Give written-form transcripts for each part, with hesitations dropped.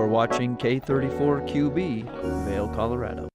You're watching K34QB, Vail, Colorado.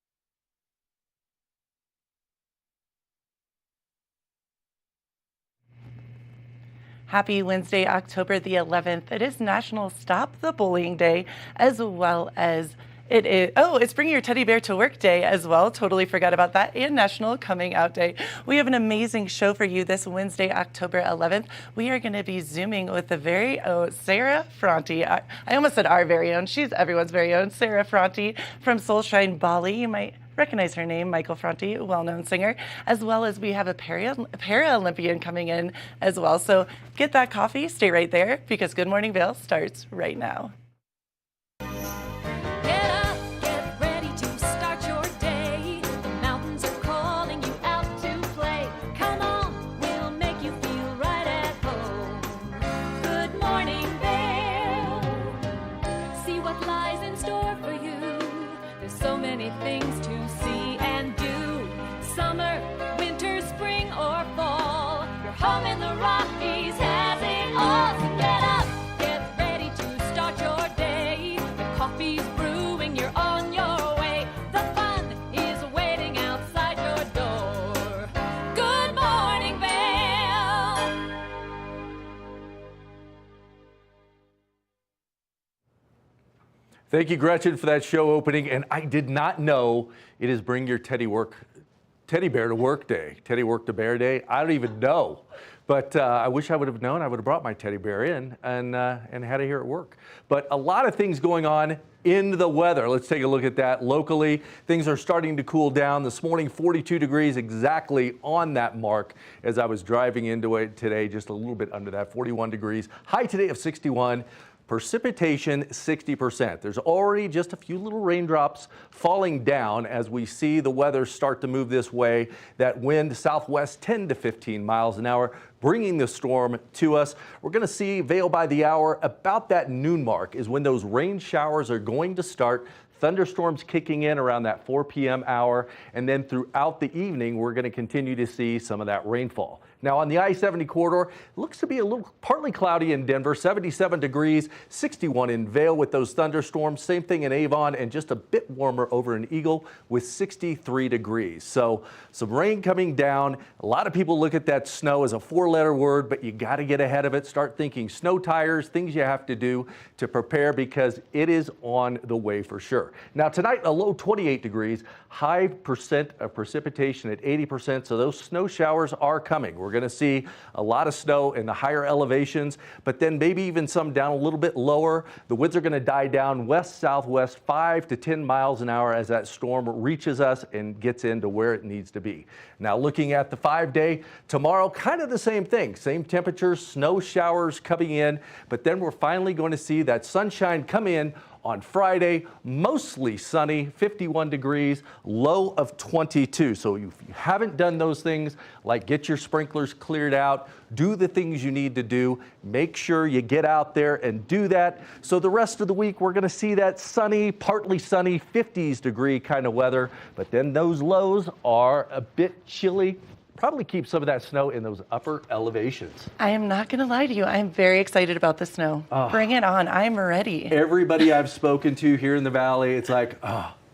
Happy Wednesday, October the 11th. It is National Stop the Bullying Day, as well as it's Bring Your Teddy Bear to Work Day as well. Totally forgot about that. And National Coming Out Day. We have an amazing show for you this Wednesday, October 11th. We are going to be Zooming with the very own Sarah Fronte. I almost said our very own. She's everyone's very own. Sarah Fronte from Soulshine Bali. You might recognize her name, Michael Fronte, a well-known singer, as well as we have a Paralympian coming in as well. So get that coffee, stay right there, because Good Morning Vail starts right now. Things to see and do. Summer, winter, spring, or fall. Your home in the Rockies has it all. So get up, get ready to start your day. The coffee's brewing, you're on your way. The fun is waiting outside your door. Good morning, Vail. Thank you, Gretchen, for that show opening. And I did not know it is Bring Your Teddy Bear to Work Day. Teddy Work to Bear Day. I don't even know. But I wish I would have known. I would have brought my teddy bear in and had it here at work. But a lot of things going on in the weather. Let's take a look at that locally. Things are starting to cool down. This morning, 42 degrees exactly on that mark as I was driving into it today, just a little bit under that, 41 degrees. High today of 61. Precipitation 60%. There's already just a few little raindrops falling down as we see the weather start to move this way. That wind southwest 10 to 15 miles an hour, bringing the storm to us. We're going to see Vail by the hour. About that noon mark is when those rain showers are going to start. Thunderstorms kicking in around that 4 p.m. hour, and then throughout the evening, we're going to continue to see some of that rainfall. Now on the I-70 corridor, it looks to be a little partly cloudy in Denver, 77 degrees, 61 in Vail with those thunderstorms. Same thing in Avon, and just a bit warmer over in Eagle with 63 degrees. So some rain coming down. A lot of people look at that snow as a four-letter word, but you got to get ahead of it. Start thinking snow tires, things you have to do to prepare, because it is on the way for sure. Now tonight, a low 28 degrees, high percent of precipitation at 80%. So those snow showers are coming. We're going to see a lot of snow in the higher elevations, but then maybe even some down a little bit lower. The winds are going to die down west-southwest 5 to 10 miles an hour as that storm reaches us and gets into where it needs to be. Now looking at the 5-day, tomorrow kind of the same thing. Same temperatures, snow showers coming in, but then we're finally going to see that sunshine come in on Friday, mostly sunny, 51 degrees, low of 22. So if you haven't done those things, like get your sprinklers cleared out, do the things you need to do, make sure you get out there and do that. So the rest of the week, we're going to see that sunny, partly sunny, 50s degree kind of weather. But then those lows are a bit chilly. Probably keep some of that snow in those upper elevations. I am not going to lie to you. I'm very excited about the snow. Bring it on. I'm ready. Everybody I've spoken to here in the valley, it's like,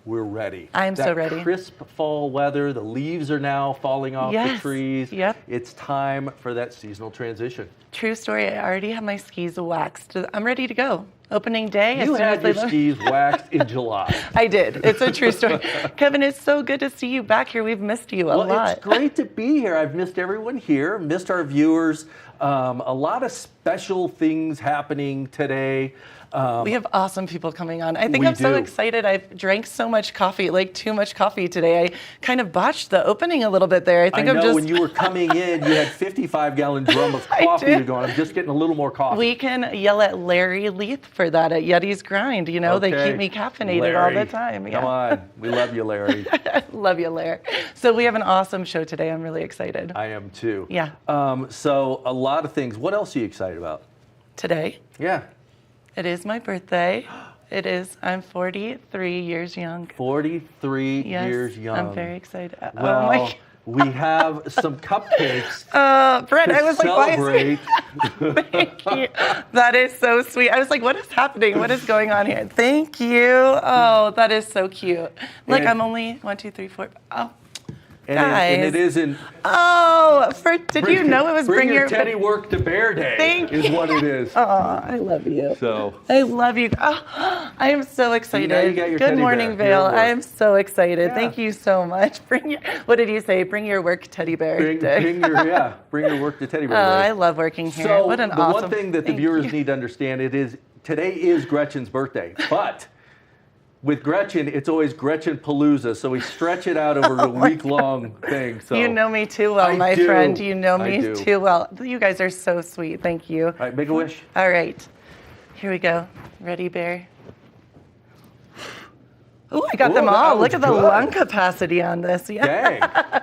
we're ready. I'm so ready. Crisp fall weather. The leaves are now falling off the trees. Yep. It's time for that seasonal transition. True story. I already have my skis waxed. I'm ready to go. Opening day. You had your skis waxed in July. I did. It's a true story. Kevin, it's so good to see you back here. We've missed you a lot. Well, it's great to be here. I've missed everyone here, missed our viewers. A lot of special things happening today. We have awesome people coming on. I think I'm so excited. I've drank so much coffee, like too much coffee today. I kind of botched the opening a little bit there. I think when you were coming in, you had 55-gallon drum of coffee to go on. I'm just getting a little more coffee. We can yell at Larry Leith for that at Yeti's Grind. You know, okay. They keep me caffeinated all the time. Yeah. Come on. We love you, Larry. Love you, Larry. So we have an awesome show today. I'm really excited. I am too. Yeah. So a lot of things. What else are you excited about? Today? Yeah. It is my birthday. It is. I'm 43 years young. 43 years young. I'm very excited. Well, We have some cupcakes Brett, to I was like, celebrate. Thank you. That is so sweet. I was like, what is happening? What is going on here? Thank you. Oh, that is so cute. Look, And- I'm only 1, 2, 3, 4. Oh, And it guys. is in. Oh, did you know it was Bring Your Teddy Work to Bear Day? Thank is what it is. Oh, I love you. So. I love you. Oh, I am so excited. now you got your Good teddy morning, bear. Vail. Your work. I am so excited. Yeah. Thank you so much. What did you say? Bring your work teddy bear day. Bring your work to Teddy Bear Oh, Day. I love working here. So What an the awesome. one thing that the Thank viewers you. need to understand today is Gretchen's birthday, but with Gretchen, it's always Gretchen Palooza, so we stretch it out over a week-long thing. So You know me too well, I my do. friend. You know I me do. too well. You guys are so sweet. Thank you. All right, make a wish. All right. Here we go. Ready, Bear? Oh, I got Ooh, them that all. was Look at the good. lung capacity on this. Yeah. Dang.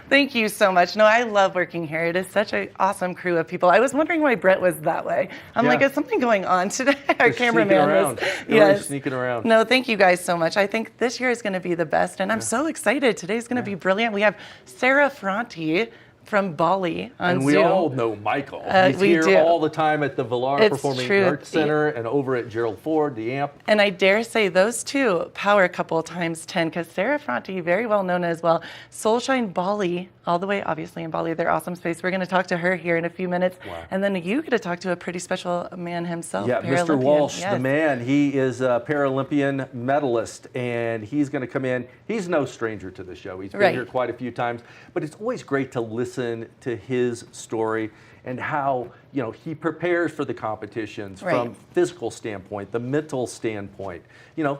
Thank you so much. No, I love working here. It is such an awesome crew of people. I was wondering why Brett was that way. I'm like, Yeah. is something going on today? Our Just cameraman sneaking around. was. Everybody's sneaking around. No, thank you guys so much. I think this year is going to be the best, and I'm so excited. Today's going to be brilliant. We have Sarah Franti from Bali on And we Zoom. all know Michael. He's we here do. all the time at the Villar It's Performing true. Arts Center and over at Gerald Ford, the AMP. And I dare say those two power couple times 10, because Sarah Franti, very well known as well, Soulshine Bali, all the way obviously in Bali, their awesome space. We're going to talk to her here in a few minutes. Wow. And then you get to talk to a pretty special man himself. Yeah, Mr. Paralympian. Walsh, Yes. the man. He is a Paralympian medalist, and he's going to come in. He's no stranger to the show. He's been Right. here quite a few times, but it's always great to listen to his story and how he prepares for the competitions Right. from physical standpoint, the mental standpoint.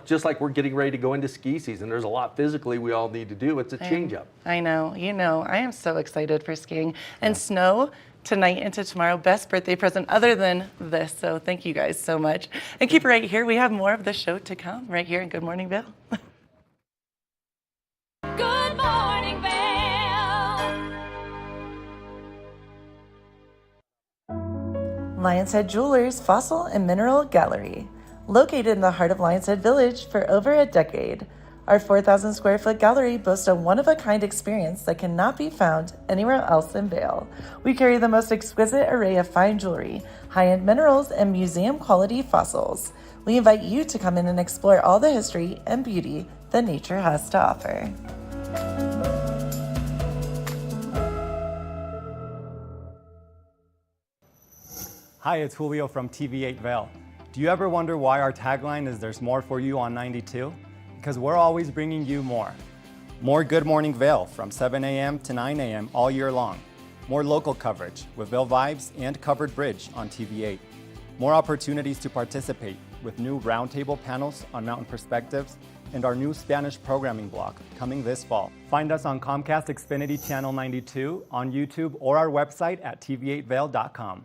Just like we're getting ready to go into ski season, there's a lot physically we all need to do. It's a change up. I know. I am so excited for skiing. And snow tonight into tomorrow, best birthday present other than this. So thank you guys so much. And keep it right here. We have more of the show to come right here in Good Morning Vail. Good morning, Vail. Lion's Head Jewelers Fossil and Mineral Gallery. Located in the heart of Lion's Head Village for over a decade, our 4,000 square foot gallery boasts a one-of-a-kind experience that cannot be found anywhere else in Vail. We carry the most exquisite array of fine jewelry, high-end minerals, and museum-quality fossils. We invite you to come in and explore all the history and beauty that nature has to offer. Hi, it's Julio from TV8 Vail. Do you ever wonder why our tagline is "There's more for you on 92"? Because we're always bringing you more. More Good Morning Vail from 7 a.m. to 9 a.m. all year long. More local coverage with Vail Vibes and Covered Bridge on TV8. More opportunities to participate with new roundtable panels on Mountain Perspectives and our new Spanish programming block coming this fall. Find us on Comcast Xfinity Channel 92, on YouTube, or our website at tv8vail.com.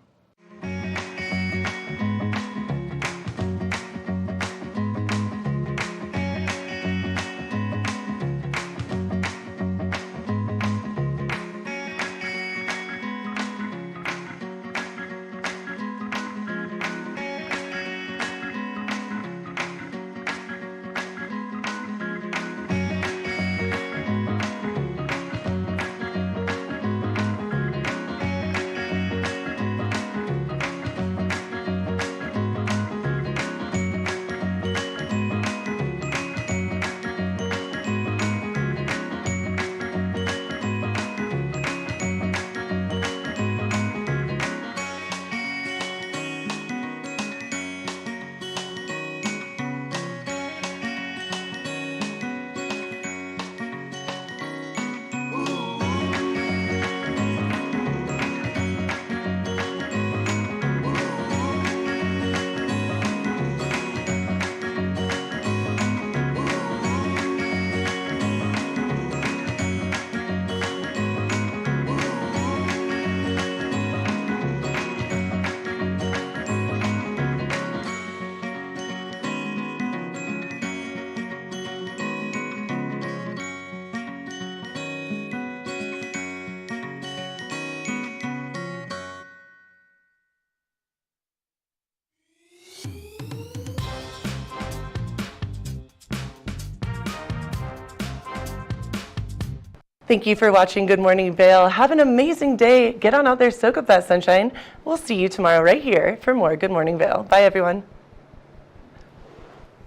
Thank you for watching Good Morning Vail. Have an amazing day. Get on out there, soak up that sunshine. We'll see you tomorrow right here for more Good Morning Vail. Bye, everyone.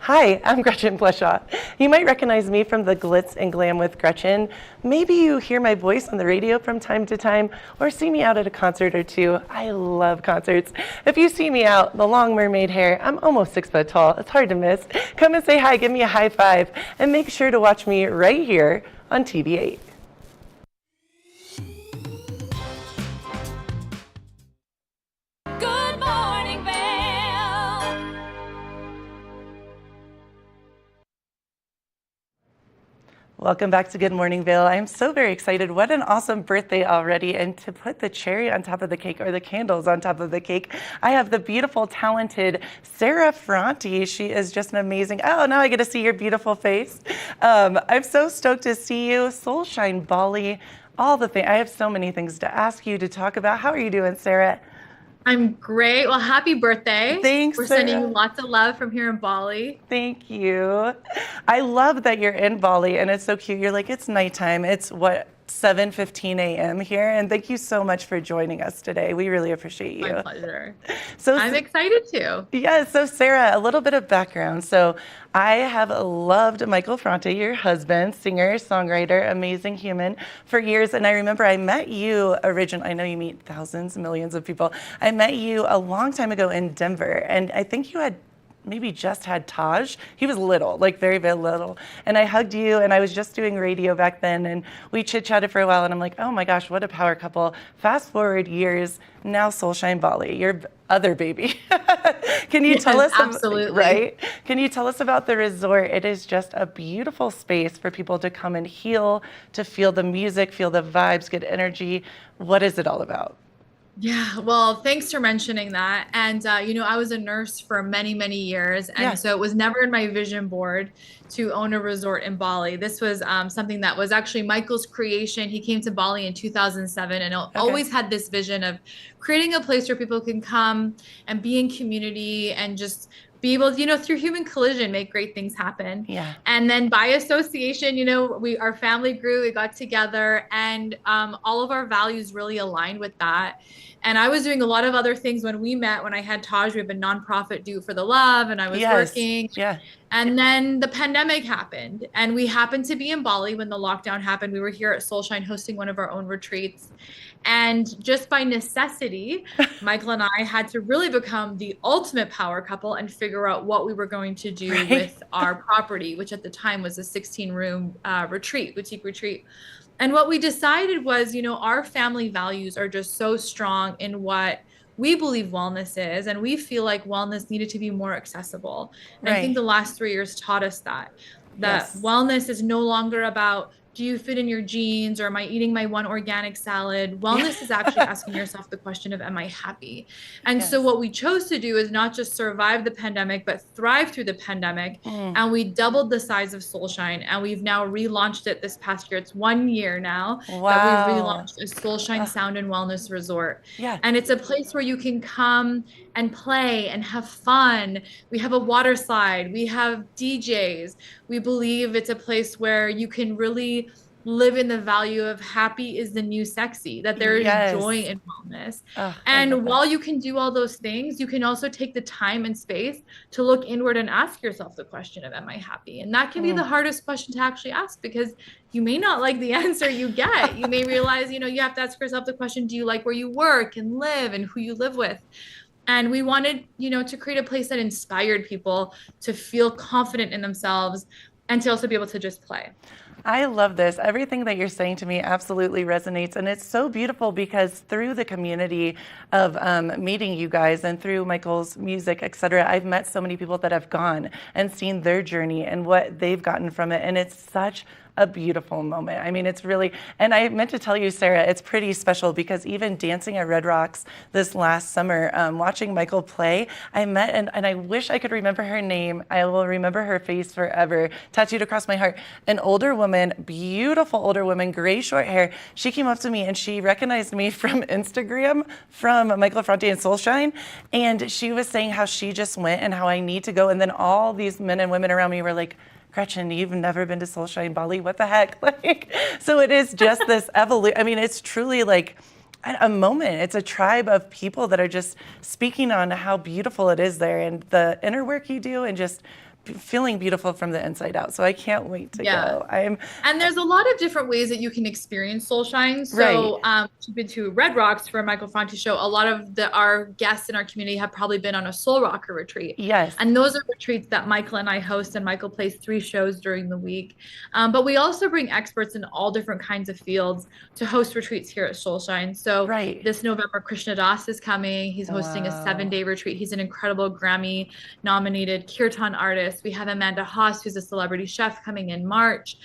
Hi, I'm Gretchen Bleshaw. You might recognize me from the Glitz and Glam with Gretchen. Maybe you hear my voice on the radio from time to time or see me out at a concert or two. I love concerts. If you see me out, the long mermaid hair, I'm almost 6 foot tall. It's hard to miss. Come and say hi, give me a high five, and make sure to watch me right here on TV8. Good morning, Vail. Welcome back to Good Morning Vail. I'm so very excited. What an awesome birthday already. And to put the cherry on top of the cake, or the candles on top of the cake, I have the beautiful, talented Sarah Franti. She is just an amazing, oh, now I get to see your beautiful face. I'm so stoked to see you. Soulshine Bali, all the things. I have so many things to ask you, to talk about. How are you doing, Sarah? I'm great. Well, happy birthday. Thanks, We're sending Sarah. you lots of love from here in Bali. Thank you. I love that you're in Bali, and it's so cute. You're like, it's nighttime. It's what, 7:15 a.m. here, and thank you so much for joining us today. We really appreciate you. My pleasure. So I'm excited too. yeah, so Sarah, a little bit of background. So I have loved Michael Franti, your husband, singer, songwriter, amazing human, for years. And I remember I met you originally. I know you meet thousands, millions of people. I met you a long time ago in Denver, and I think you had maybe just had Taj. He was little, like very, very little. And I hugged you, and I was just doing radio back then, and we chit-chatted for a while, and I'm like, oh my gosh, what a power couple. Fast forward years, now Soulshine Bali, your other baby. Can you tell us? Absolutely. Right? Can you tell us about the resort? It is just a beautiful space for people to come and heal, to feel the music, feel the vibes, get energy. What is it all about? Yeah, well, thanks for mentioning that. And, I was a nurse for many, many years. And Yeah. so it was never in my vision board to own a resort in Bali. This was something that was actually Michael's creation. He came to Bali in 2007 and always had this vision of creating a place where people can come and be in community and just be able to, through human collision, make great things happen. Yeah. And then by association, our family grew, we got together, and all of our values really aligned with that. And I was doing a lot of other things when we met. When I had Taj, we have a nonprofit, Do for the Love, and I was working. Yeah. And then the pandemic happened, and we happened to be in Bali when the lockdown happened. We were here at Soulshine hosting one of our own retreats. And just by necessity, Michael and I had to really become the ultimate power couple and figure out what we were going to do with our property, which at the time was a 16-room boutique retreat. And what we decided was, our family values are just so strong in what we believe wellness is, and we feel like wellness needed to be more accessible. And I think the last 3 years taught us that wellness is no longer about, do you fit in your jeans, or am I eating my one organic salad? Wellness is actually asking yourself the question of, am I happy? And so what we chose to do is not just survive the pandemic, but thrive through the pandemic. And we doubled the size of Soulshine, and we've now relaunched it this past year. It's 1 year now that we've relaunched a Soulshine Sound and Wellness Resort. Yeah. And it's a place where you can come and play and have fun. We have a water slide. We have DJs. We believe it's a place where you can really live in the value of happy is the new sexy, that there is joy in wellness. And while you can do all those things, you can also take the time and space to look inward and ask yourself the question of, am I happy? And that can be the hardest question to actually ask, because you may not like the answer you get. You may realize, you have to ask yourself the question, do you like where you work and live and who you live with? And we wanted, to create a place that inspired people to feel confident in themselves and to also be able to just play. I love this. Everything that you're saying to me absolutely resonates. And it's so beautiful because through the community of meeting you guys and through Michael's music, et cetera, I've met so many people that have gone and seen their journey and what they've gotten from it. And it's such a beautiful moment. I mean, it's really, and I meant to tell you, Sarah, it's pretty special because even dancing at Red Rocks this last summer, watching Michael play, I met, and I wish I could remember her name. I will remember her face forever, tattooed across my heart. An older woman, beautiful older woman, gray short hair. She came up to me and she recognized me from Instagram, from Michael Franti and Soulshine. And she was saying how she just went and how I need to go. And then all these men and women around me were like, Gretchen, you've never been to Soulshine Bali? What the heck? Like, so it is just this evolution. I mean, it's truly like a moment. It's a tribe of people that are just speaking on how beautiful it is there and the inner work you do and just feeling beautiful from the inside out. So I can't wait to go. And there's a lot of different ways that you can experience Soulshine. So we've been to Red Rocks for Michael Franti's show. A lot of our guests in our community have probably been on a Soul Rocker retreat. Yes. And those are retreats that Michael and I host, and Michael plays 3 shows during the week. But we also bring experts in all different kinds of fields to host retreats here at Soulshine. So this November, Krishna Das is coming. He's hosting a 7-day retreat. He's an incredible Grammy-nominated kirtan artist. We have Amanda Haas, who's a celebrity chef, coming in March.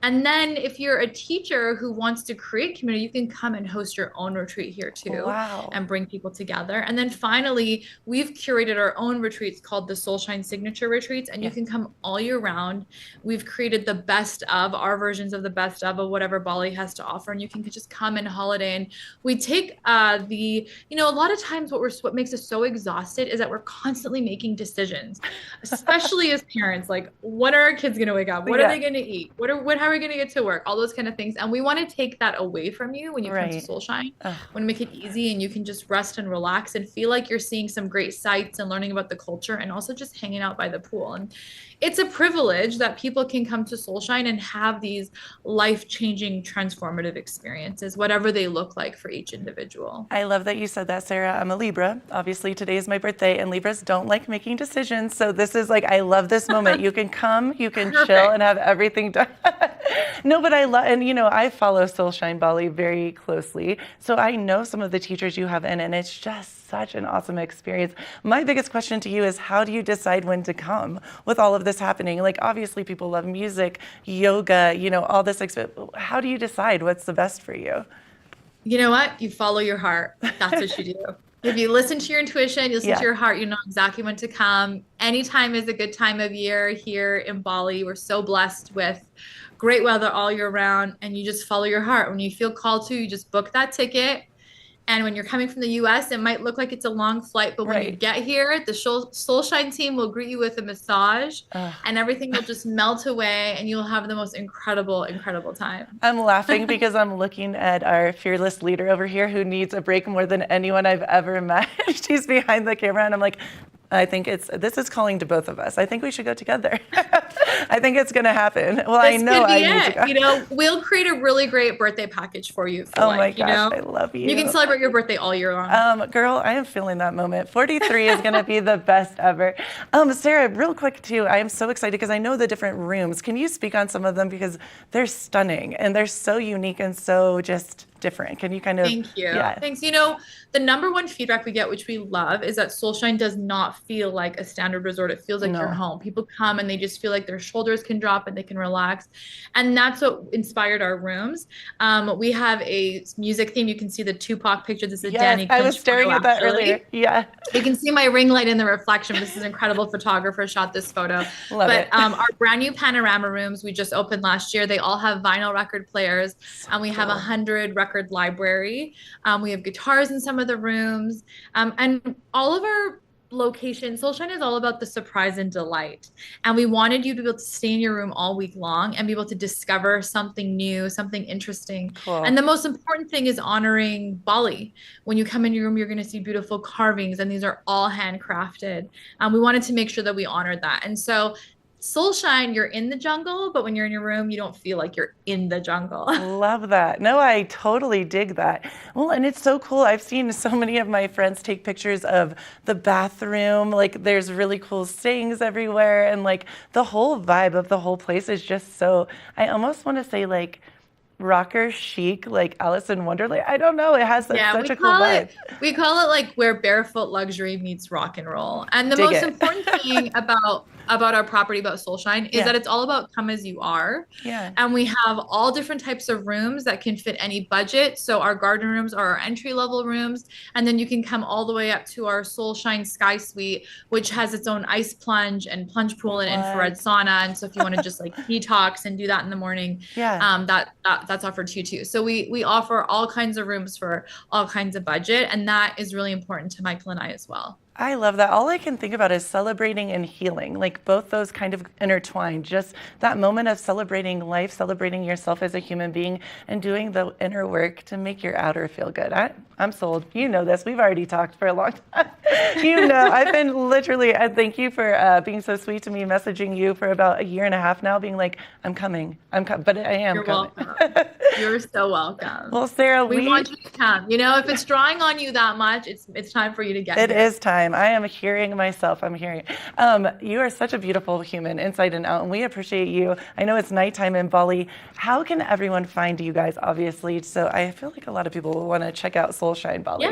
And then if you're a teacher who wants to create community, you can come and host your own retreat here too. And bring people together. And then finally, we've curated our own retreats called the Soulshine Signature Retreats, and you can come all year round. We've created the best of our versions of the best of whatever Bali has to offer, and you can just come and holiday. And we take a lot of times what makes us so exhausted is that we're constantly making decisions, especially as parents. Like, what are our kids going to wake up? What are they going to eat? How are we going to get to work? All those kind of things. And we want to take that away from you when you come to Soulshine. We want to make it easy and you can just rest and relax and feel like you're seeing some great sights and learning about the culture and also just hanging out by the pool. And it's a privilege that people can come to Soulshine and have these life-changing, transformative experiences, whatever they look like for each individual. I love that you said that, Sarah. I'm a Libra. Obviously, today is my birthday, and Libras don't like making decisions. So this is like, I love this moment. You can come, you can chill, and have everything done. No, but I love, and I follow Soulshine Bali very closely. So I know some of the teachers you have in, and it's just such an awesome experience. My biggest question to you is, how do you decide when to come with all of this happening? Like, obviously people love music, yoga, all this. How do you decide what's the best for you? You know what? You follow your heart. That's what you do. If you listen to your intuition, you listen to your heart, you know exactly when to come. Anytime is a good time of year here in Bali. We're so blessed with great weather all year round, and you just follow your heart. When you feel called to, you just book that ticket. And when you're coming from the US, it might look like it's a long flight, but when you get here, the Soulshine team will greet you with a massage and everything will just melt away and you'll have the most incredible, incredible time. I'm laughing because I'm looking at our fearless leader over here who needs a break more than anyone I've ever met. She's behind the camera and I'm like, I think this is calling to both of us. I think we should go together. I think it's going to happen. Well, I know I need to go. We'll create a really great birthday package for you. My gosh, I love you. You can celebrate your birthday all year long. Girl, I am feeling that moment. 43 is going to be the best ever. Sarah, real quick too, I am so excited because I know the different rooms. Can you speak on some of them because they're stunning and they're so unique and so just different. Can you kind of... Thank you. Yeah. Thanks. The number one feedback we get, which we love, is that Soulshine does not feel like a standard resort. It feels like you're home. People come and they just feel like their shoulders can drop and they can relax. And that's what inspired our rooms. We have a music theme. You can see the Tupac picture. This is Danny. I was staring at that earlier. Yeah. You can see my ring light in the reflection. This is an incredible photographer shot this photo. Love it. Our brand new panorama rooms we just opened last year, they all have vinyl record players, and we have 100 record library. We have guitars in some of the rooms, and all of our location, Soulshine is all about the surprise and delight. And we wanted you to be able to stay in your room all week long and be able to discover something new, something interesting. Cool. And the most important thing is honoring Bali. When you come in your room, you're going to see beautiful carvings, and these are all handcrafted. We wanted to make sure that we honored that. And so Soulshine, you're in the jungle, but when you're in your room, you don't feel like you're in the jungle. Love that. No, I totally dig that. Well, and it's so cool. I've seen so many of my friends take pictures of the bathroom. Like, there's really cool sayings everywhere. And like the whole vibe of the whole place is just so, I almost want to say like rocker chic, like Alice in Wonderland. I don't know. It has such a cool vibe. We call it like where barefoot luxury meets rock and roll. And the most important thing about our property, about Soulshine, is that it's all about come as you are. Yeah. And we have all different types of rooms that can fit any budget. So our garden rooms are our entry level rooms. And then you can come all the way up to our Soulshine Sky Suite, which has its own ice plunge and plunge pool and infrared sauna. And so if you want to just like detox and do that in the morning, that's offered to you too. So we offer all kinds of rooms for all kinds of budget. And that is really important to Michael and I as well. I love that. All I can think about is celebrating and healing, like both those kind of intertwined. Just that moment of celebrating life, celebrating yourself as a human being, and doing the inner work to make your outer feel good. I'm sold. You know this. We've already talked for a long time. You know, I've been literally, and thank you for being so sweet to me, messaging you for about a year and a half now, being like, I'm coming. But I am You're coming. welcome. You're so welcome. Well, Sarah, we want you to come. You know, if it's drawing on you that much, it's time for you to get It here. is time. I am hearing myself. I'm hearing. You are such a beautiful human, inside and out, and we appreciate you. I know it's nighttime in Bali. How can everyone find you guys, obviously? So I feel like a lot of people will want to check out Soulshine Bali.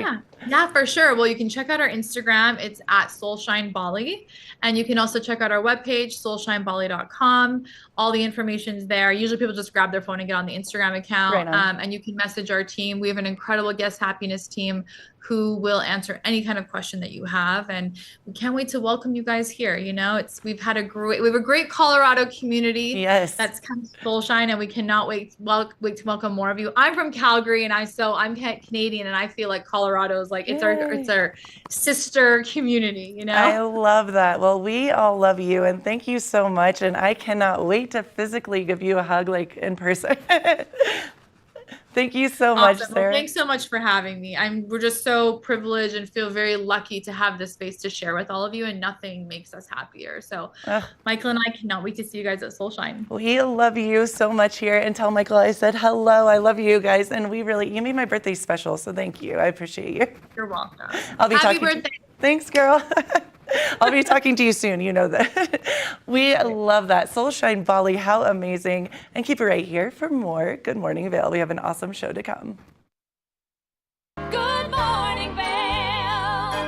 Yeah, for sure. Well, you can check out our Instagram. It's at Soulshine Bali. And you can also check out our webpage, soulshinebali.com. All the information's there. Usually people just grab their phone and get on the Instagram account. Right on. And you can message our team. We have an incredible guest happiness team who will answer any kind of question that you have. And we can't wait to welcome you guys here. You know, we have a great Colorado community. Yes. That's come to Soulshine, and we cannot wait to welcome more of you. I'm from Calgary, and I'm Canadian, and I feel like Colorado is like it's our sister community, you know? I love that. Well, we all love you, and thank you so much. And I cannot wait to physically give you a hug, like in person. Thank you so much, Awesome. Sarah. Well, thanks so much for having me. We're just so privileged and feel very lucky to have this space to share with all of you, and nothing makes us happier. So Michael and I cannot wait to see you guys at Soulshine. We love you so much here, and tell Michael I said hello. I love you guys, and you made my birthday special, so thank you. I appreciate you. You're welcome. Happy birthday. Thanks, girl. I'll be talking to you soon. You know that. We love that. Soulshine Bali, how amazing. And keep it right here for more Good Morning Vail. We have an awesome show to come. Good morning, Vail.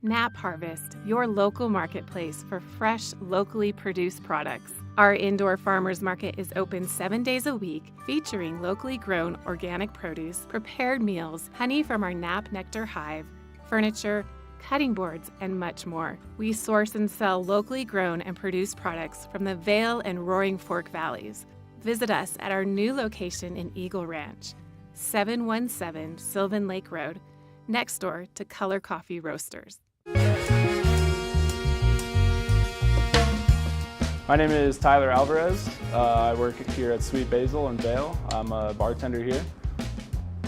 Nap Harvest, your local marketplace for fresh, locally produced products. Our indoor farmers market is open 7 days a week, featuring locally grown organic produce, prepared meals, honey from our Nap Nectar hive, furniture, cutting boards, and much more. We source and sell locally grown and produced products from the Vail and Roaring Fork Valleys. Visit us at our new location in Eagle Ranch, 717 Sylvan Lake Road, next door to Color Coffee Roasters. My name is Tyler Alvarez. I work here at Sweet Basil in Vail. I'm a bartender here.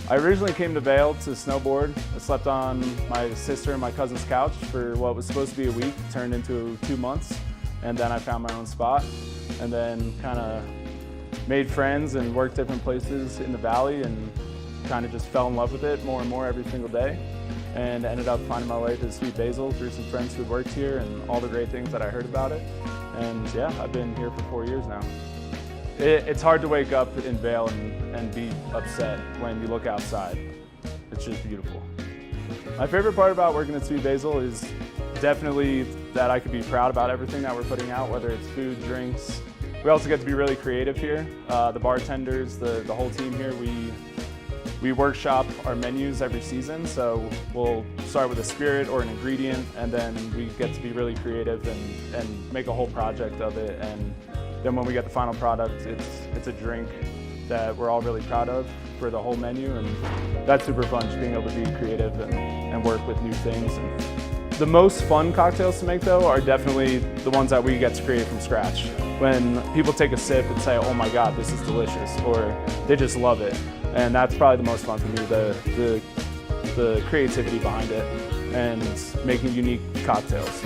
I originally came to Vail to snowboard. I slept on my sister and my cousin's couch for what was supposed to be a week, turned into 2 months, and then I found my own spot, and then kind of made friends and worked different places in the valley, and kind of just fell in love with it more and more every single day, and ended up finding my way to Sweet Basil through some friends who worked here and all the great things that I heard about it. And yeah, I've been here for 4 years now. It's hard to wake up in Vail and be upset when you look outside. It's just beautiful. My favorite part about working at Sweet Basil is definitely that I could be proud about everything that we're putting out, whether it's food, drinks. We also get to be really creative here. The bartenders, the whole team here, we workshop our menus every season, so we'll start with a spirit or an ingredient, and then we get to be really creative and make a whole project of it. And then when we get the final product, it's a drink that we're all really proud of for the whole menu, and that's super fun, just being able to be creative and work with new things. And the most fun cocktails to make, though, are definitely the ones that we get to create from scratch. When people take a sip and say, oh my God, this is delicious, or they just love it. And that's probably the most fun for me, the creativity behind it and making unique cocktails.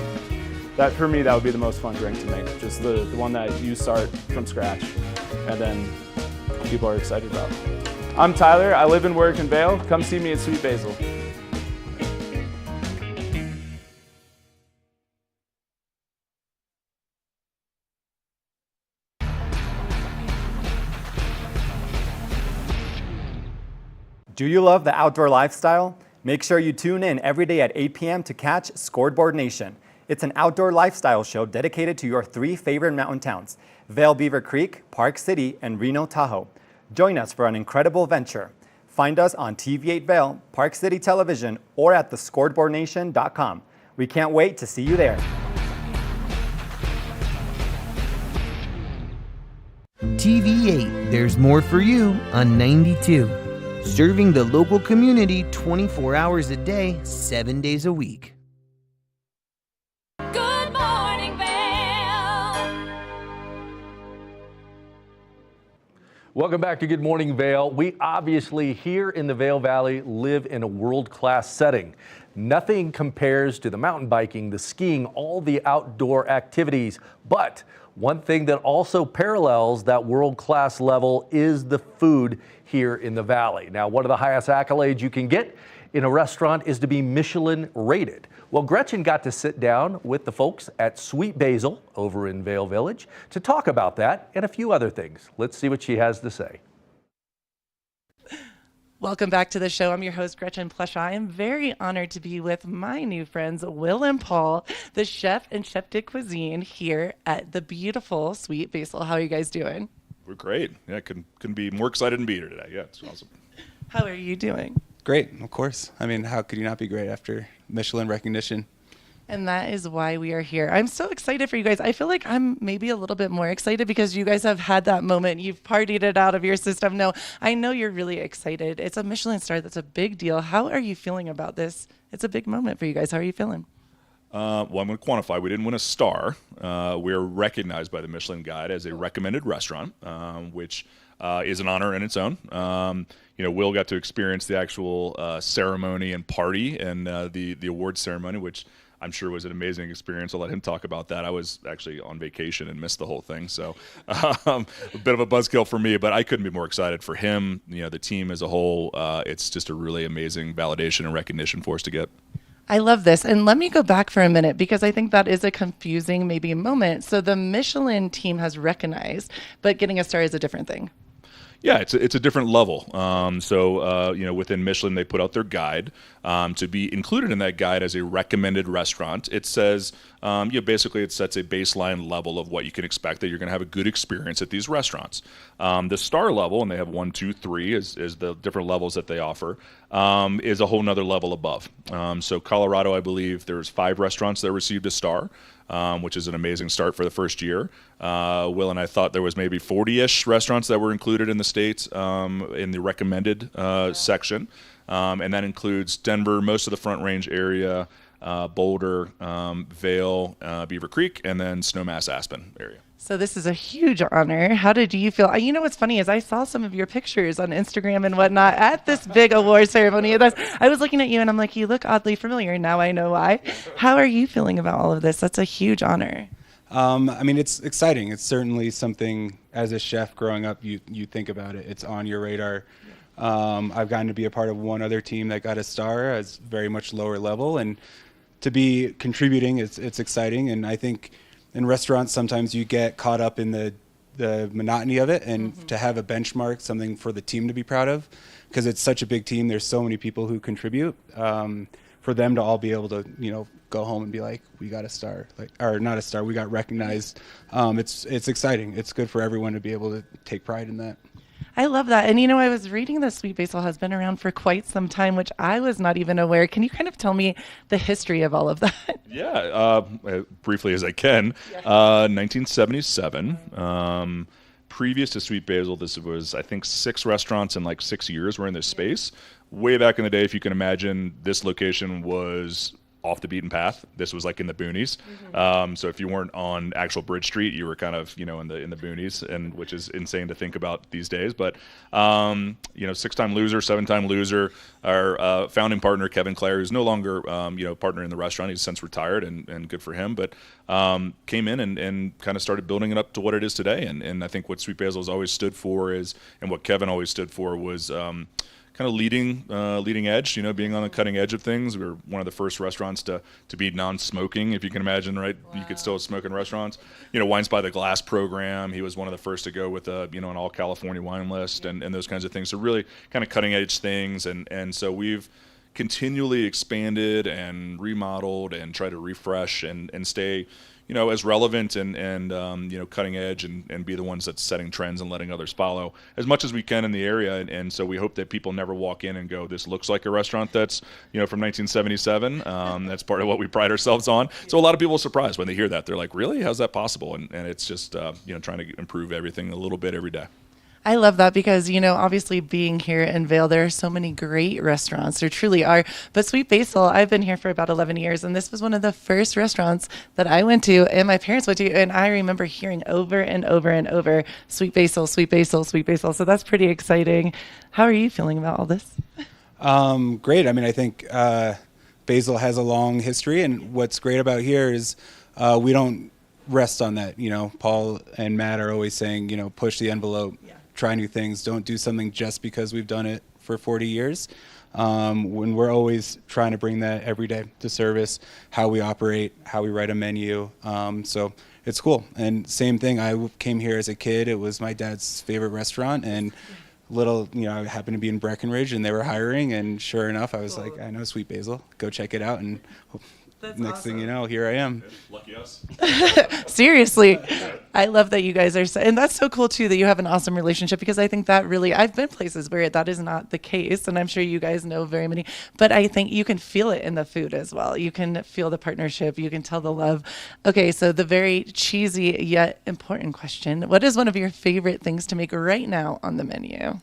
That, for me, that would be the most fun drink to make, just the one that you start from scratch and then people are excited about. I'm Tyler, I live and work in Vail. Come see me at Sweet Basil. Do you love the outdoor lifestyle? Make sure you tune in every day at 8 p.m. to catch Scoreboard Nation. It's an outdoor lifestyle show dedicated to your 3 favorite mountain towns, Vail Beaver Creek, Park City, and Reno Tahoe. Join us for an incredible venture. Find us on TV8 Vail, Park City Television, or at thescoreboardnation.com. We can't wait to see you there. TV8, there's more for you on 92. serving the local community 24 hours a day, 7 days a week. Good morning, Vail. Welcome back to Good Morning Vail. We obviously here in the Vail Valley live in a world-class setting. Nothing compares to the mountain biking, the skiing, all the outdoor activities. But one thing that also parallels that world-class level is the food here in the valley. Now, one of the highest accolades you can get in a restaurant is to be Michelin rated. Well, Gretchen got to sit down with the folks at Sweet Basil over in Vail Village to talk about that and a few other things. Let's see what she has to say. Welcome back to the show. I'm your host, Gretchen Plusha. I am very honored to be with my new friends, Will and Paul, the chef and chef de cuisine here at the beautiful Sweet Basil. How are you guys doing? We're great. Yeah, couldn't be more excited and be here today. Yeah, it's awesome. How are you doing? Great, of course. I mean, how could you not be great after Michelin recognition? And that is why we are here. I'm so excited for you guys. I feel like I'm maybe a little bit more excited because you guys have had that moment. You've partied it out of your system. No, I know you're really excited. It's a Michelin star. That's a big deal. How are you feeling about this? It's a big moment for you guys. How are you feeling? Well, I'm going to quantify. We didn't win a star. We are recognized by the Michelin Guide as a recommended restaurant, which is an honor in its own. Will got to experience the actual ceremony and party and the award ceremony, which I'm sure was an amazing experience. I'll let him talk about that. I was actually on vacation and missed the whole thing, so a bit of a buzzkill for me, but I couldn't be more excited for him. The team as a whole. It's just a really amazing validation and recognition for us to get. I love this. And let me go back for a minute because I think that is a confusing maybe moment. So the Michelin team has recognized, but getting a star is a different thing. Yeah, it's a different level. Within Michelin, they put out their guide. To be included in that guide as a recommended restaurant, it says, basically it sets a baseline level of what you can expect, that you're going to have a good experience at these restaurants. The star level, and they have 1, 2, 3 is the different levels that they offer, is a whole nother level above. So Colorado, I believe there's 5 restaurants that received a star. Which is an amazing start for the first year. Will and I thought there was maybe 40-ish restaurants that were included in the states in the recommended section. And that includes Denver, most of the Front Range area, Boulder, Vail, Beaver Creek, and then Snowmass Aspen area. So this is a huge honor. How did you feel? You know what's funny is I saw some of your pictures on Instagram and whatnot at this big award ceremony. I was looking at you and I'm like, you look oddly familiar. Now I know why. How are you feeling about all of this? That's a huge honor. It's exciting. It's certainly something as a chef growing up, you think about it. It's on your radar. I've gotten to be a part of one other team that got a star as very much lower level, and to be contributing, it's exciting. And I think in restaurants, sometimes you get caught up in the monotony of it, and to have a benchmark, something for the team to be proud of, because it's such a big team. There's so many people who contribute. For them to all be able to, go home and be like, we got a star, or not a star, we got recognized. It's exciting. It's good for everyone to be able to take pride in that. I love that. And I was reading that Sweet Basil has been around for quite some time, which I was not even aware. Can you kind of tell me the history of all of that? Yeah, briefly as I can. 1977. Previous to Sweet Basil, this was, I think, 6 restaurants in 6 years were in this space. Way back in the day, if you can imagine, this location was off the beaten path. This was in the boonies. So if you weren't on actual Bridge Street, you were kind of, in the boonies, and which is insane to think about these days. But, 6-time loser, 7-time loser, our founding partner, Kevin Clare, who's no longer, partner in the restaurant. He's since retired, and good for him. But came in and kind of started building it up to what it is today. And I think what Sweet Basil has always stood for is, and what Kevin always stood for was, kind of leading edge, being on the cutting edge of things. We were one of the first restaurants to be non-smoking, if you can imagine, right? Wow. You could still smoke in restaurants. Wines by the Glass program. He was one of the first to go with an all California wine list and those kinds of things. So really kind of cutting edge things. And so we've continually expanded and remodeled and tried to refresh and stay, as relevant and cutting edge and be the ones that's setting trends and letting others follow as much as we can in the area. And so we hope that people never walk in and go, this looks like a restaurant that's, from 1977. That's part of what we pride ourselves on. So a lot of people are surprised when they hear that. They're like, really? How's that possible? And it's just, trying to improve everything a little bit every day. I love that because, obviously being here in Vail, there are so many great restaurants. There truly are. But Sweet Basil, I've been here for about 11 years, and this was one of the first restaurants that I went to and my parents went to. And I remember hearing over and over and over, Sweet Basil, Sweet Basil, Sweet Basil. So that's pretty exciting. How are you feeling about all this? Great. I mean, I think Basil has a long history, and what's great about here is we don't rest on that. Paul and Matt are always saying, push the envelope, try new things. Don't do something just because we've done it for 40 years. When we're always trying to bring that every day to service, how we operate, how we write a menu. So it's cool. And same thing, I came here as a kid. It was my dad's favorite restaurant, and I happened to be in Breckenridge and they were hiring, and sure enough, I was like, I know Sweet Basil, go check it out. And That's next awesome. thing you know, here I am. Lucky us. Seriously, I love that you guys are, and that's so cool too that you have an awesome relationship, because I think that really, I've been places where that is not the case, and I'm sure you guys know very many, but I think you can feel it in the food as well. You can feel the partnership, you can tell the love. Okay, so the very cheesy yet important question: what is one of your favorite things to make right now on the menu?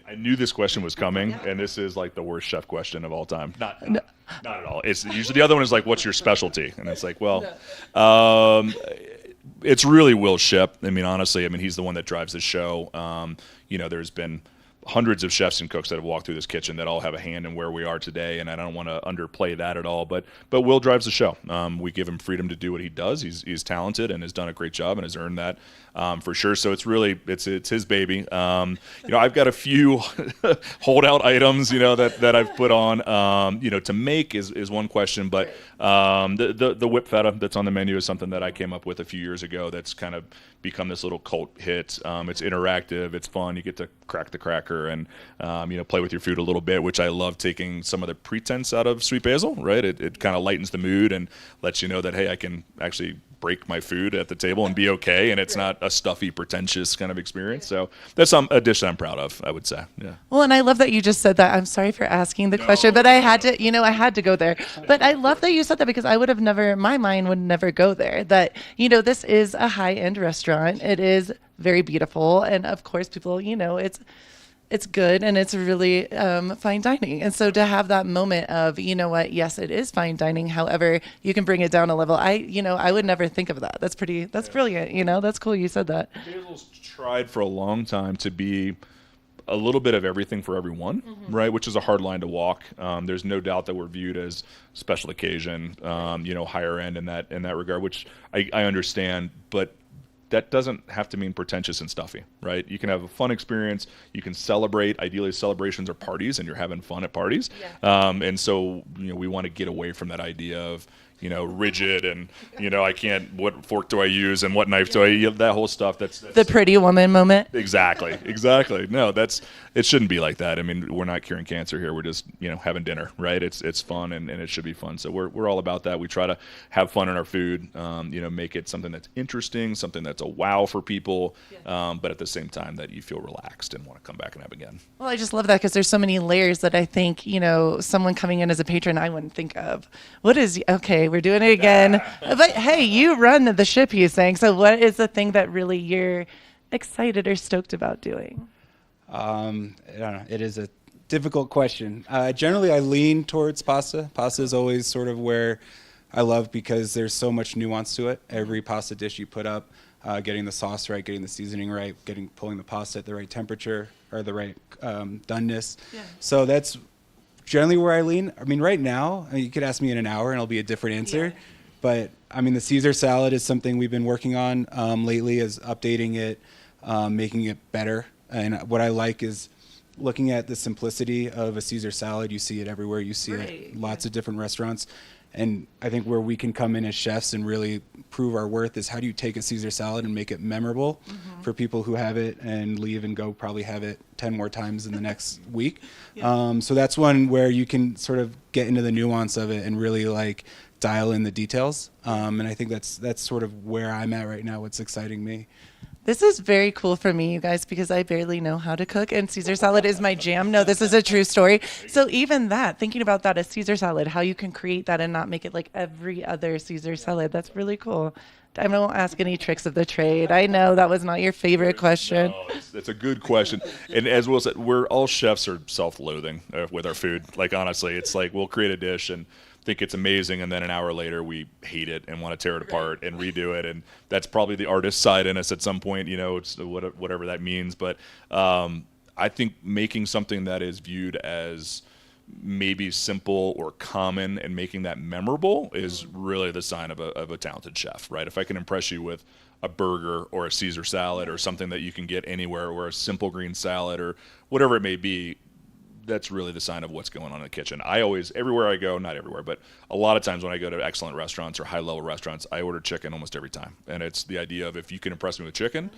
I knew this question was coming, and this is like the worst chef question of all time. Not at all. It's usually the other one is like, "What's your specialty?" And it's like, well, it's really Will Shipp. I mean, honestly, he's the one that drives the show. There's been hundreds of chefs and cooks that have walked through this kitchen that all have a hand in where we are today, and I don't want to underplay that at all. But Will drives the show. We give him freedom to do what he does. He's talented and has done a great job and has earned that for sure. So it's really it's his baby. I've got a few holdout items that I've put on. To make is one question, but the whip feta that's on the menu is something that I came up with a few years ago. That's kind of become this little cult hit. It's interactive. It's fun. You get to crack the cracker and play with your food a little bit, which I love, taking some of the pretense out of Sweet Basil, right? It kind of lightens the mood and lets you know that, hey, I can actually break my food at the table and be okay, and it's not a stuffy, pretentious kind of experience. So that's a dish that I'm proud of, I would say. Yeah. Well, and I love that you just said that. I'm sorry for asking the question, but I had to, I had to go there. But I love that you said that, because I would have never, my mind would never go there. That, this is a high-end restaurant. It is very beautiful. And of course, people, it's good and it's really fine dining. And so to have that moment of, yes, it is fine dining. However, you can bring it down a level. I would never think of that. That's brilliant. That's cool. You said that. Basil's tried for a long time to be a little bit of everything for everyone, right? Which is a hard line to walk. There's no doubt that we're viewed as special occasion, higher end in that regard, which I understand, but that doesn't have to mean pretentious and stuffy, right? You can have a fun experience. You can celebrate. Ideally, celebrations are parties, and you're having fun at parties. Yeah. And so, we want to get away from that idea of, rigid and, I can't, what fork do I use and what knife do I use? That whole stuff. That's the pretty woman moment. Exactly. No, it shouldn't be like that. We're not curing cancer here. We're just, having dinner, right? It's fun and it should be fun. So we're all about that. We try to have fun in our food, make it something that's interesting, something that's a wow for people, but at the same time that you feel relaxed and want to come back and have again. Well, I just love that, because there's so many layers that I think, someone coming in as a patron, I wouldn't think of. Okay, we're doing it again. But hey, you run the ship, he's saying. So what is the thing that really you're excited or stoked about doing? I don't know. It is a difficult question. Generally, I lean towards pasta. Pasta is always sort of where I love, because there's so much nuance to it. Every pasta dish you put up, getting the sauce right, getting the seasoning right, pulling the pasta at the right temperature or the right doneness. Yeah. So that's generally where I lean. Right now, you could ask me in an hour and it'll be a different answer. Yeah. But the Caesar salad is something we've been working on lately, is updating it, making it better. And what I like is looking at the simplicity of a Caesar salad. You see it everywhere. You see it lots of different restaurants. And I think where we can come in as chefs and really prove our worth is, how do you take a Caesar salad and make it memorable for people who have it and leave and go probably have it 10 more times in the next week. Yeah. So that's one where you can sort of get into the nuance of it and really dial in the details. And I think that's sort of where I'm at right now. What's exciting me. This is very cool for me, you guys, because I barely know how to cook, and Caesar salad is my jam. No, this is a true story. So even that, thinking about that, a Caesar salad, how you can create that and not make it like every other Caesar salad, that's really cool. I won't ask any tricks of the trade. I know that was not your favorite question. No, it's a good question. And as Will said, we're all chefs are self-loathing with our food. Like, honestly, it's like we'll create a dish and think it's amazing, and then an hour later we hate it and want to tear it apart and redo it. And that's probably the artist side in us at some point, you know, it's whatever that means. But I think making something that is viewed as maybe simple or common and making that memorable is really the sign of a talented chef, right? If I can impress you with a burger or a Caesar salad or something that you can get anywhere, or a simple green salad or whatever it may be, that's really the sign of what's going on in the kitchen. I always, everywhere I go, not everywhere, but a lot of times when I go to excellent restaurants or high-level restaurants, I order chicken almost every time. And it's the idea of if you can impress me with chicken,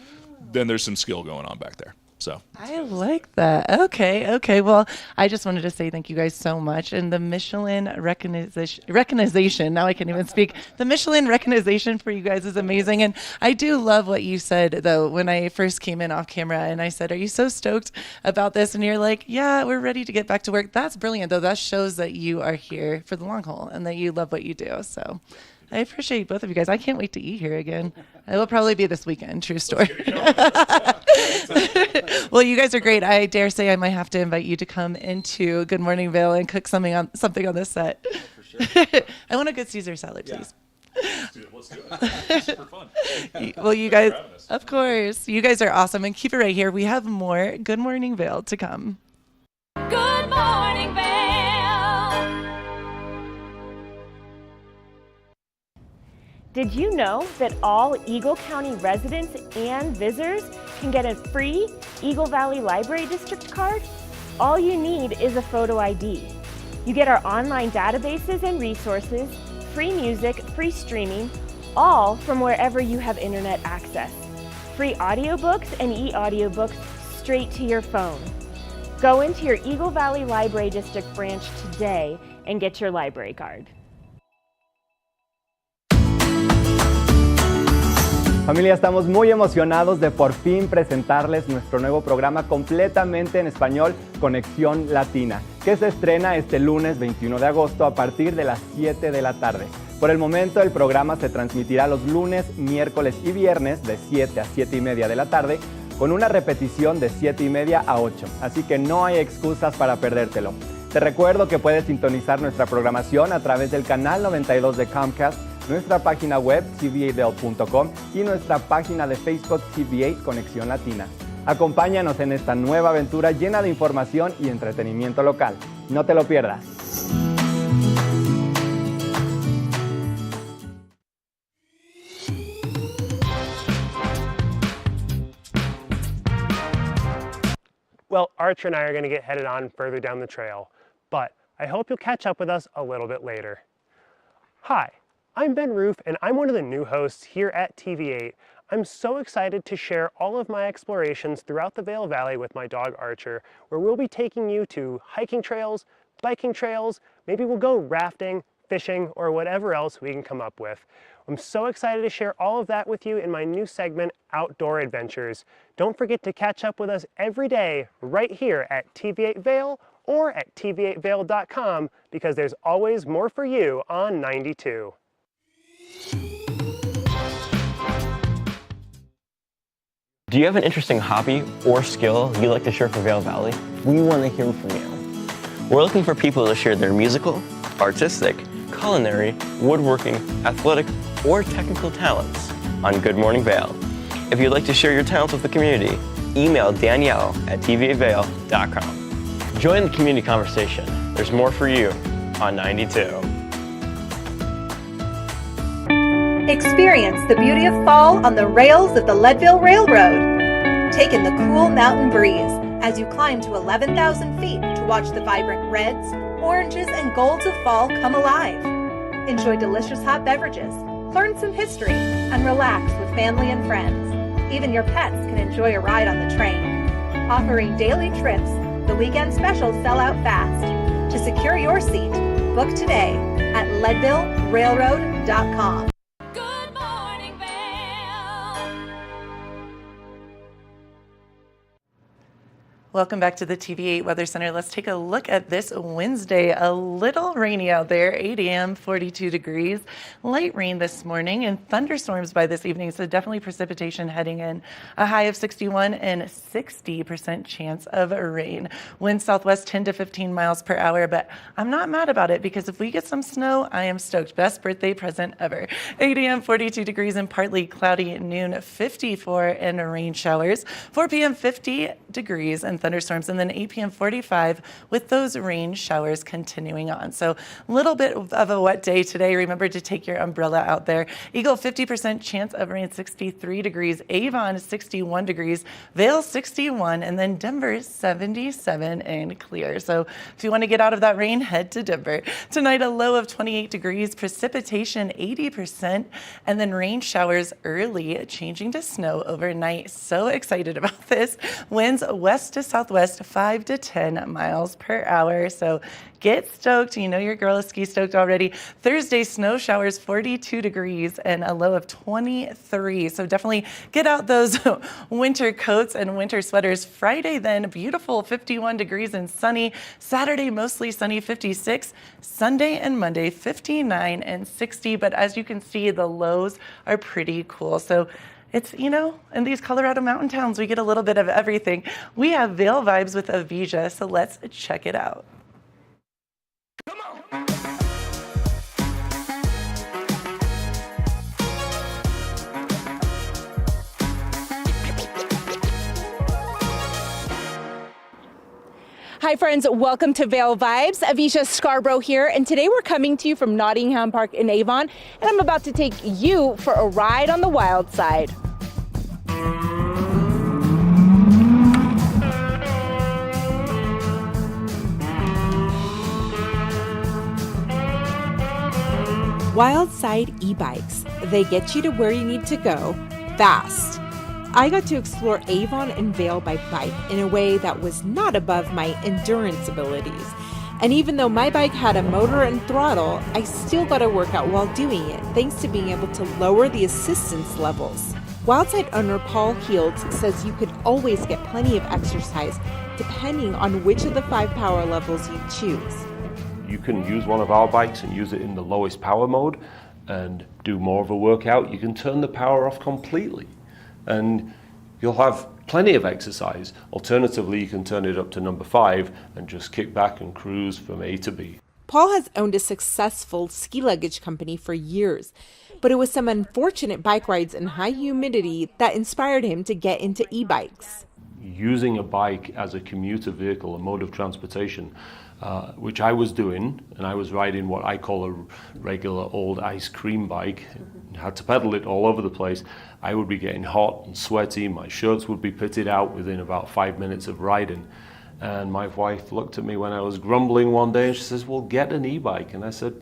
then there's some skill going on back there. So I like that. Okay. Well, I just wanted to say thank you guys so much. And the Michelin recognition, now I can't even speak. The Michelin recognition for you guys is amazing. And I do love what you said, though, when I first came in off camera and I said, are you so stoked about this? And you're like, yeah, we're ready to get back to work. That's brilliant, though. That shows that you are here for the long haul and that you love what you do. So I appreciate both of you guys. I can't wait to eat here again. It will probably be this weekend. True story. Well, you guys are great. I dare say I might have to invite you to come into Good Morning Vail and cook something on this set. For sure. I want a good Caesar salad, please. Let's do it. Super fun. Well, you guys, of course, you guys are awesome. And keep it right here. We have more Good Morning Vail to come. Good morning, Vail. Did you know that all Eagle County residents and visitors can get a free Eagle Valley Library District card? All you need is a photo ID. You get our online databases and resources, free music, free streaming, all from wherever you have internet access. Free audiobooks and e-audiobooks straight to your phone. Go into your Eagle Valley Library District branch today and get your library card. Familia, estamos muy emocionados de por fin presentarles nuestro nuevo programa completamente en español, Conexión Latina, que se estrena este lunes 21 de agosto a partir de las 7 de la tarde. Por el momento, el programa se transmitirá los lunes, miércoles y viernes de 7 a 7 y media de la tarde, con una repetición de 7 y media a 8, así que no hay excusas para perdértelo. Te recuerdo que puedes sintonizar nuestra programación a través del canal 92 de Comcast, nuestra página web tv8vail.com y nuestra página de Facebook TV8 Conexión Latina. Acompáñanos en esta nueva aventura llena de información y entretenimiento local. No te lo pierdas. Well, Archer and I are going to get headed on further down the trail, but I hope you'll catch up with us a little bit later. Hi, I'm Ben Roof, and I'm one of the new hosts here at TV8. I'm so excited to share all of my explorations throughout the Vail Valley with my dog Archer, where we'll be taking you to hiking trails, biking trails, maybe we'll go rafting, fishing, or whatever else we can come up with. I'm so excited to share all of that with you in my new segment, Outdoor Adventures. Don't forget to catch up with us every day right here at TV8 Vail or at tv8vail.com, because there's always more for you on 92. Do you have an interesting hobby or skill you'd like to share for Vail Valley? We want to hear from you. We're looking for people to share their musical, artistic, culinary, woodworking, athletic, or technical talents on Good Morning Vail. If you'd like to share your talents with the community, email Danielle at tv8vail.com. Join the community conversation. There's more for you on 92. Experience the beauty of fall on the rails of the Leadville Railroad. Take in the cool mountain breeze as you climb to 11,000 feet to watch the vibrant reds, oranges, and golds of fall come alive. Enjoy delicious hot beverages, learn some history, and relax with family and friends. Even your pets can enjoy a ride on the train. Offering daily trips, the weekend specials sell out fast. To secure your seat, book today at leadvillerailroad.com. Good morning, Vail. Welcome back to the TV8 Weather Center. Let's take a look at this Wednesday. A little rainy out there, 8 a.m., 42 degrees. Light rain this morning and thunderstorms by this evening, so definitely precipitation heading in. A high of 61 and 60% chance of rain. Wind southwest 10 to 15 miles per hour, but I'm not mad about it because if we get some snow, I am stoked. Best birthday present ever. 8 a.m., 42 degrees and partly cloudy at noon, 54 and rain showers. 4 p.m., 50 degrees and thunderstorms, and then 8 p.m. 45 with those rain showers continuing on. So a little bit of a wet day today. Remember to take your umbrella out there. Eagle 50% chance of rain, 63 degrees. Avon 61 degrees. Vail 61, and then Denver 77 and clear. So if you want to get out of that rain, head to Denver. Tonight a low of 28 degrees, precipitation 80%, and then rain showers early, changing to snow overnight. So excited about this. Winds west to southwest 5 to 10 miles per hour. So get stoked. You know your girl is ski stoked already. Thursday, snow showers 42 degrees and a low of 23. So definitely get out those winter coats and winter sweaters. Friday then, beautiful 51 degrees and sunny. Saturday, mostly sunny 56. Sunday and Monday, 59 and 60. But as you can see, the lows are pretty cool. So it's, you know, in these Colorado mountain towns, we get a little bit of everything. We have Vail vibes with Avija, so let's check it out. Hi friends, welcome to Vail Vibes. Avija Scarborough here, and today we're coming to you from Nottingham Park in Avon, and I'm about to take you for a ride on the wild side. Wildside e-bikes. They get you to where you need to go fast. I got to explore Avon and Vail by bike in a way that was not above my endurance abilities. And even though my bike had a motor and throttle, I still got a workout while doing it, thanks to being able to lower the assistance levels. Wildside owner Paul Heald says you could always get plenty of exercise depending on which of the 5 power levels you choose. You can use one of our bikes and use it in the lowest power mode and do more of a workout. You can turn the power off completely and you'll have plenty of exercise. Alternatively, you can turn it up to number 5 and just kick back and cruise from A to B. Paul has owned a successful ski luggage company for years, but it was some unfortunate bike rides in high humidity that inspired him to get into e-bikes. Using a bike as a commuter vehicle, a mode of transportation, which I was doing, and I was riding what I call a regular old ice cream bike, had to pedal it all over the place. I would be getting hot and sweaty, my shirts would be pitted out within about 5 minutes of riding. And my wife looked at me when I was grumbling one day and she says, well, get an e-bike. And I said,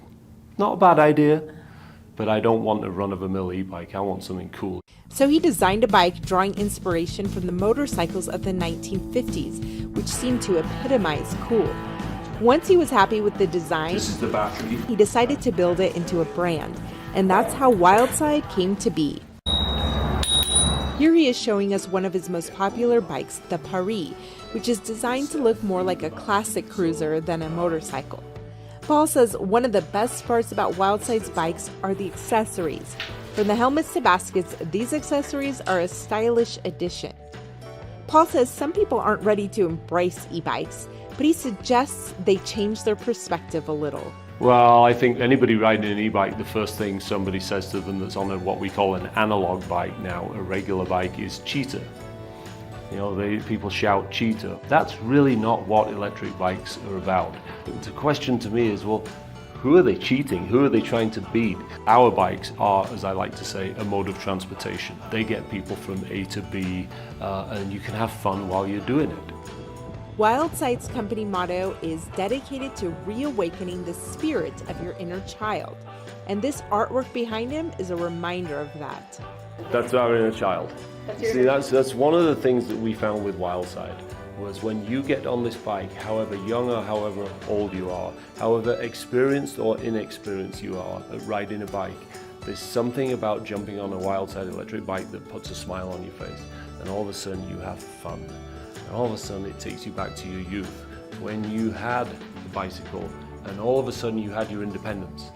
not a bad idea, but I don't want a run-of-the-mill e-bike, I want something cool. So he designed a bike drawing inspiration from the motorcycles of the 1950s, which seemed to epitomize cool. Once he was happy with the design, this is the battery. He decided to build it into a brand, and that's how Wildside came to be. Here he is showing us one of his most popular bikes, the Paris, which is designed to look more like a classic cruiser than a motorcycle. Paul says one of the best parts about Wildside's bikes are the accessories. From the helmets to baskets, these accessories are a stylish addition. Paul says some people aren't ready to embrace e-bikes, but he suggests they change their perspective a little. Well, I think anybody riding an e-bike, the first thing somebody says to them that's on what we call an analog bike now, a regular bike, is cheater. You know, people shout cheater. That's really not what electric bikes are about. The question to me is, well, who are they cheating? Who are they trying to beat? Our bikes are, as I like to say, a mode of transportation. They get people from A to B, and you can have fun while you're doing it. Wildside's company motto is dedicated to reawakening the spirit of your inner child. And this artwork behind him is a reminder of that. That's our inner child. That's one of the things that we found with Wildside, was when you get on this bike, however young or however old you are, however experienced or inexperienced you are at riding a bike, there's something about jumping on a Wildside electric bike that puts a smile on your face, and all of a sudden you have fun. And all of a sudden it takes you back to your youth, when you had the bicycle and all of a sudden you had your independence.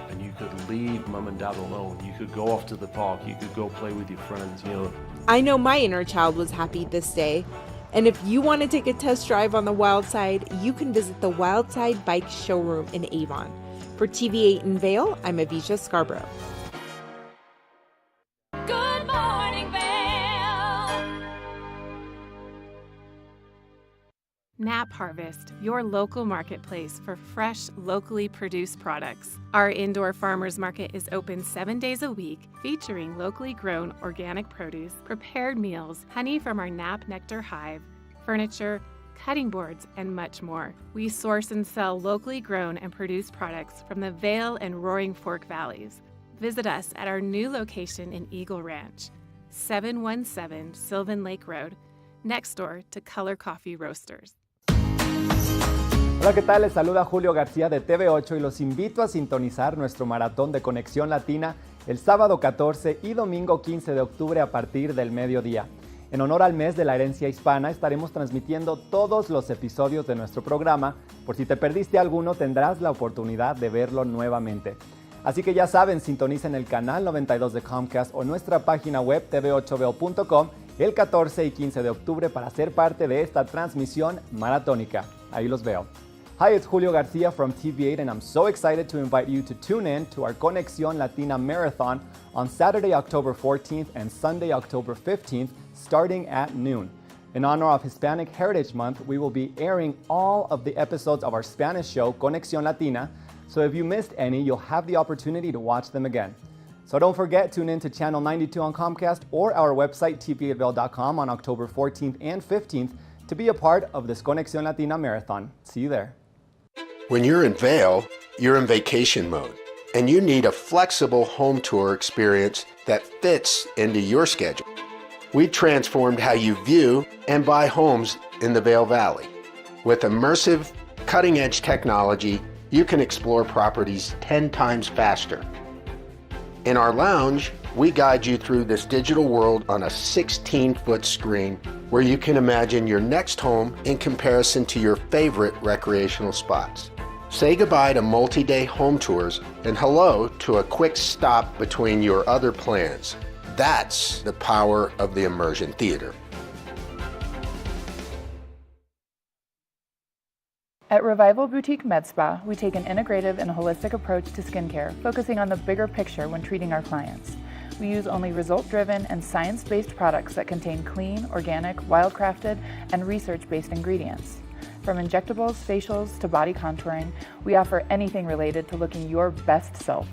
And you could leave mum and dad alone. You could go off to the park. You could go play with your friends, you know. I know my inner child was happy this day. And if you want to take a test drive on the Wild Side, you can visit the Wild Side Bike Showroom in Avon. For TV8 in Vail, I'm Avisha Scarborough. Good morning, Vail. Nap Harvest, your local marketplace for fresh, locally produced products. Our indoor farmers market is open 7 days a week, featuring locally grown organic produce, prepared meals, honey from our Nap Nectar hive, furniture, cutting boards, and much more. We source and sell locally grown and produced products from the Vail and Roaring Fork Valleys. Visit us at our new location in Eagle Ranch, 717 Sylvan Lake Road, next door to Color Coffee Roasters. Hola, ¿qué tal? Les saluda Julio García de TV8 y los invito a sintonizar nuestro maratón de Conexión Latina el sábado 14 y domingo 15 de octubre a partir del mediodía. En honor al mes de la herencia hispana, estaremos transmitiendo todos los episodios de nuestro programa. Por si te perdiste alguno, tendrás la oportunidad de verlo nuevamente. Así que ya saben, sintonicen el canal 92 de Comcast o nuestra página web tv8vail.com el 14 y 15 de octubre para ser parte de esta transmisión maratónica. Ahí los veo. Hi, it's Julio Garcia from TV8, and I'm so excited to invite you to tune in to our Conexión Latina Marathon on Saturday, October 14th and Sunday, October 15th, starting at noon. In honor of Hispanic Heritage Month, we will be airing all of the episodes of our Spanish show, Conexión Latina, so if you missed any, you'll have the opportunity to watch them again. So don't forget, tune in to Channel 92 on Comcast or our website, tv8vail.com, on October 14th and 15th to be a part of this Conexión Latina Marathon. See you there. When you're in Vail, you're in vacation mode, and you need a flexible home tour experience that fits into your schedule. We transformed how you view and buy homes in the Vail Valley. With immersive, cutting-edge technology, you can explore properties 10 times faster. In our lounge, we guide you through this digital world on a 16-foot screen where you can imagine your next home in comparison to your favorite recreational spots. Say goodbye to multi-day home tours and hello to a quick stop between your other plans. That's the power of the Immersion Theater. At Revival Boutique Med Spa, we take an integrative and holistic approach to skincare, focusing on the bigger picture when treating our clients. We use only result-driven and science-based products that contain clean, organic, wild-crafted, and research-based ingredients. From injectables, facials, to body contouring, we offer anything related to looking your best self.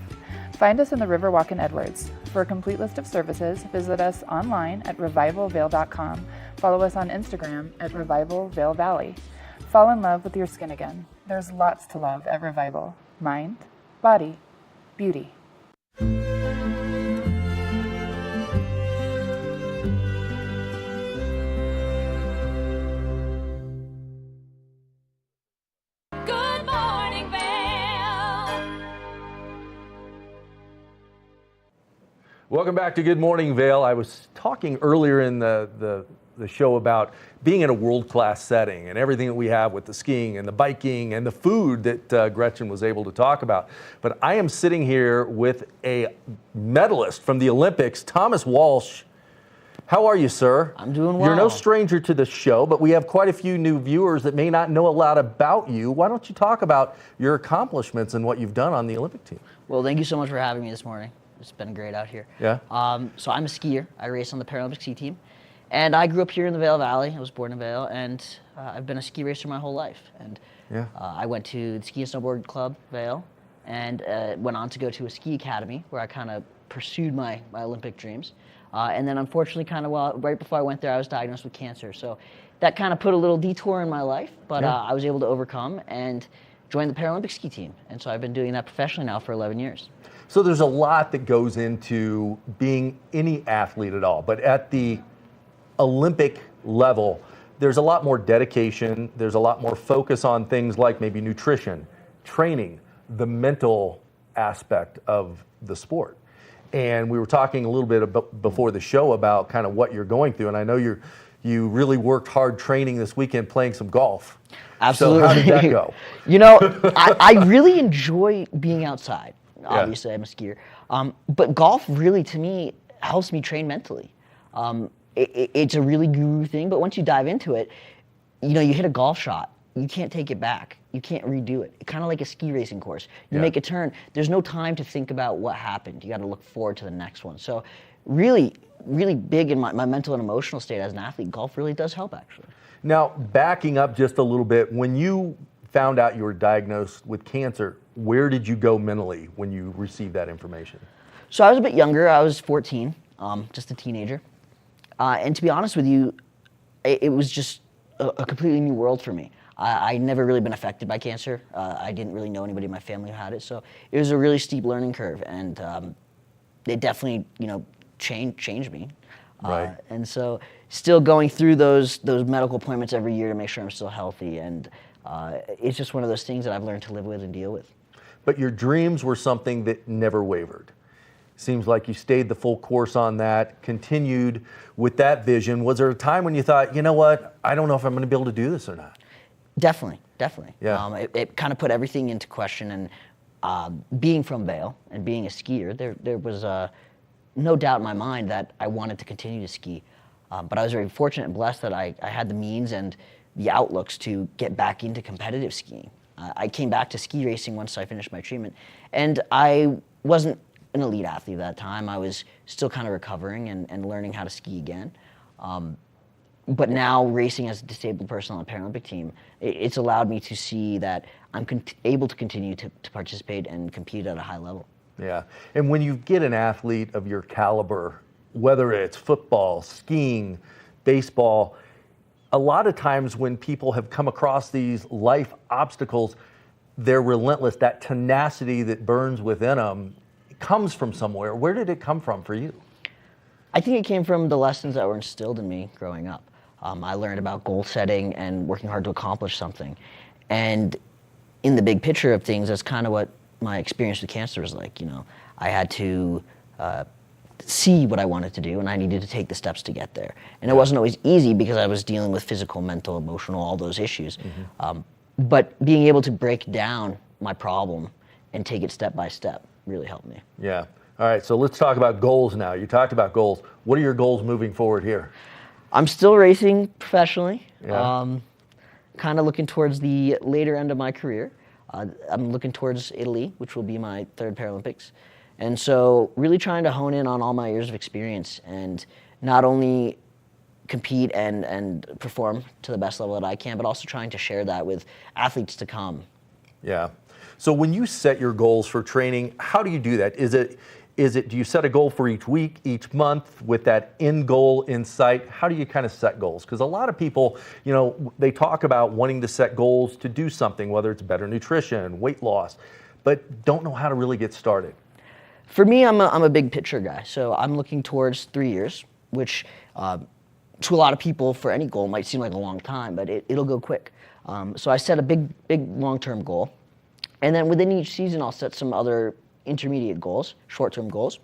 Find us in the Riverwalk in Edwards. For a complete list of services, visit us online at revivalvail.com. Follow us on Instagram at Revival Vail Valley. Fall in love with your skin again. There's lots to love at Revival. Mind, body, beauty. Good morning, Vail. Welcome back to Good Morning Vail. I was talking earlier in the show about being in a world-class setting and everything that we have with the skiing and the biking and the food that Gretchen was able to talk about. But I am sitting here with a medalist from the Olympics, Thomas Walsh. How are you, sir? I'm doing well. You're no stranger to the show, but we have quite a few new viewers that may not know a lot about you. Why don't you talk about your accomplishments and what you've done on the Olympic team? Well, thank you so much for having me this morning. It's been great out here. Yeah? So I'm a skier. I race on the Paralympic ski team. And I grew up here in the Vail Valley. I was born in Vail, and I've been a ski racer my whole life. And I went to the Ski and Snowboard Club, Vail, and went on to go to a ski academy where I kind of pursued my Olympic dreams. And then unfortunately, right before I went there, I was diagnosed with cancer. So that kind of put a little detour in my life, but I was able to overcome and join the Paralympic ski team. And so I've been doing that professionally now for 11 years. So there's a lot that goes into being any athlete at all, but at the Olympic level, there's a lot more dedication, there's a lot more focus on things like maybe nutrition, training, the mental aspect of the sport. And we were talking a little bit before the show about kind of what you're going through, and I know you really worked hard training this weekend playing some golf. Absolutely. So how did that go? You know, I really enjoy being outside. Obviously, I'm a skier. But golf really, to me, helps me train mentally. It's a really guru thing, but once you dive into it, you know, you hit a golf shot, you can't take it back. You can't redo it. Kind of like a ski racing course. You make a turn, there's no time to think about what happened. You got to look forward to the next one. So really, really big in my mental and emotional state as an athlete, golf really does help, actually. Now, backing up just a little bit, when you found out you were diagnosed with cancer, where did you go mentally when you received that information? So I was a bit younger. I was 14, just a teenager. And to be honest with you, it was just a completely new world for me. I'd never really been affected by cancer. I didn't really know anybody in my family who had it. So it was a really steep learning curve. And it definitely, you know, changed me. Right. And so still going through those medical appointments every year to make sure I'm still healthy. And it's just one of those things that I've learned to live with and deal with. But your dreams were something that never wavered. Seems like you stayed the full course on that, continued with that vision. Was there a time when you thought, you know what, I don't know if I'm going to be able to do this or not? Definitely. Yeah. It kind of put everything into question. And being from Vail and being a skier, there was no doubt in my mind that I wanted to continue to ski. But I was very fortunate and blessed that I had the means and the outlooks to get back into competitive skiing. I came back to ski racing once I finished my treatment. And I wasn't an elite athlete at that time. I was still kind of recovering and learning how to ski again. But now racing as a disabled person on the Paralympic team, it's allowed me to see that I'm able to continue to participate and compete at a high level. Yeah, and when you get an athlete of your caliber, whether it's football, skiing, baseball, a lot of times when people have come across these life obstacles, they're relentless. That tenacity that burns within them comes from somewhere. Where did it come from for you? I think it came from the lessons that were instilled in me growing up. I learned about goal setting and working hard to accomplish something. And in the big picture of things, that's kind of what my experience with cancer was like. You know, I had to see what I wanted to do, and I needed to take the steps to get there. And it wasn't always easy because I was dealing with physical, mental, emotional, all those issues. But being able to break down my problem and take it step by step really helped me. Yeah. All right, so let's talk about goals now. You talked about goals. What are your goals moving forward here? I'm still racing professionally. Yeah. Kind of looking towards the later end of my career. I'm looking towards Italy, which will be my third Paralympics. And so really trying to hone in on all my years of experience and not only compete and perform to the best level that I can, but also trying to share that with athletes to come. Yeah. So when you set your goals for training, how do you do that? Do you set a goal for each week, each month with that end goal in sight? How do you kind of set goals? Because a lot of people, you know, they talk about wanting to set goals to do something, whether it's better nutrition, weight loss, but don't know how to really get started. For me, I'm a big picture guy. So I'm looking towards 3 years, which to a lot of people for any goal might seem like a long time, but it'll go quick. So I set a big long-term goal. And then within each season, I'll set some other intermediate goals, short-term goals.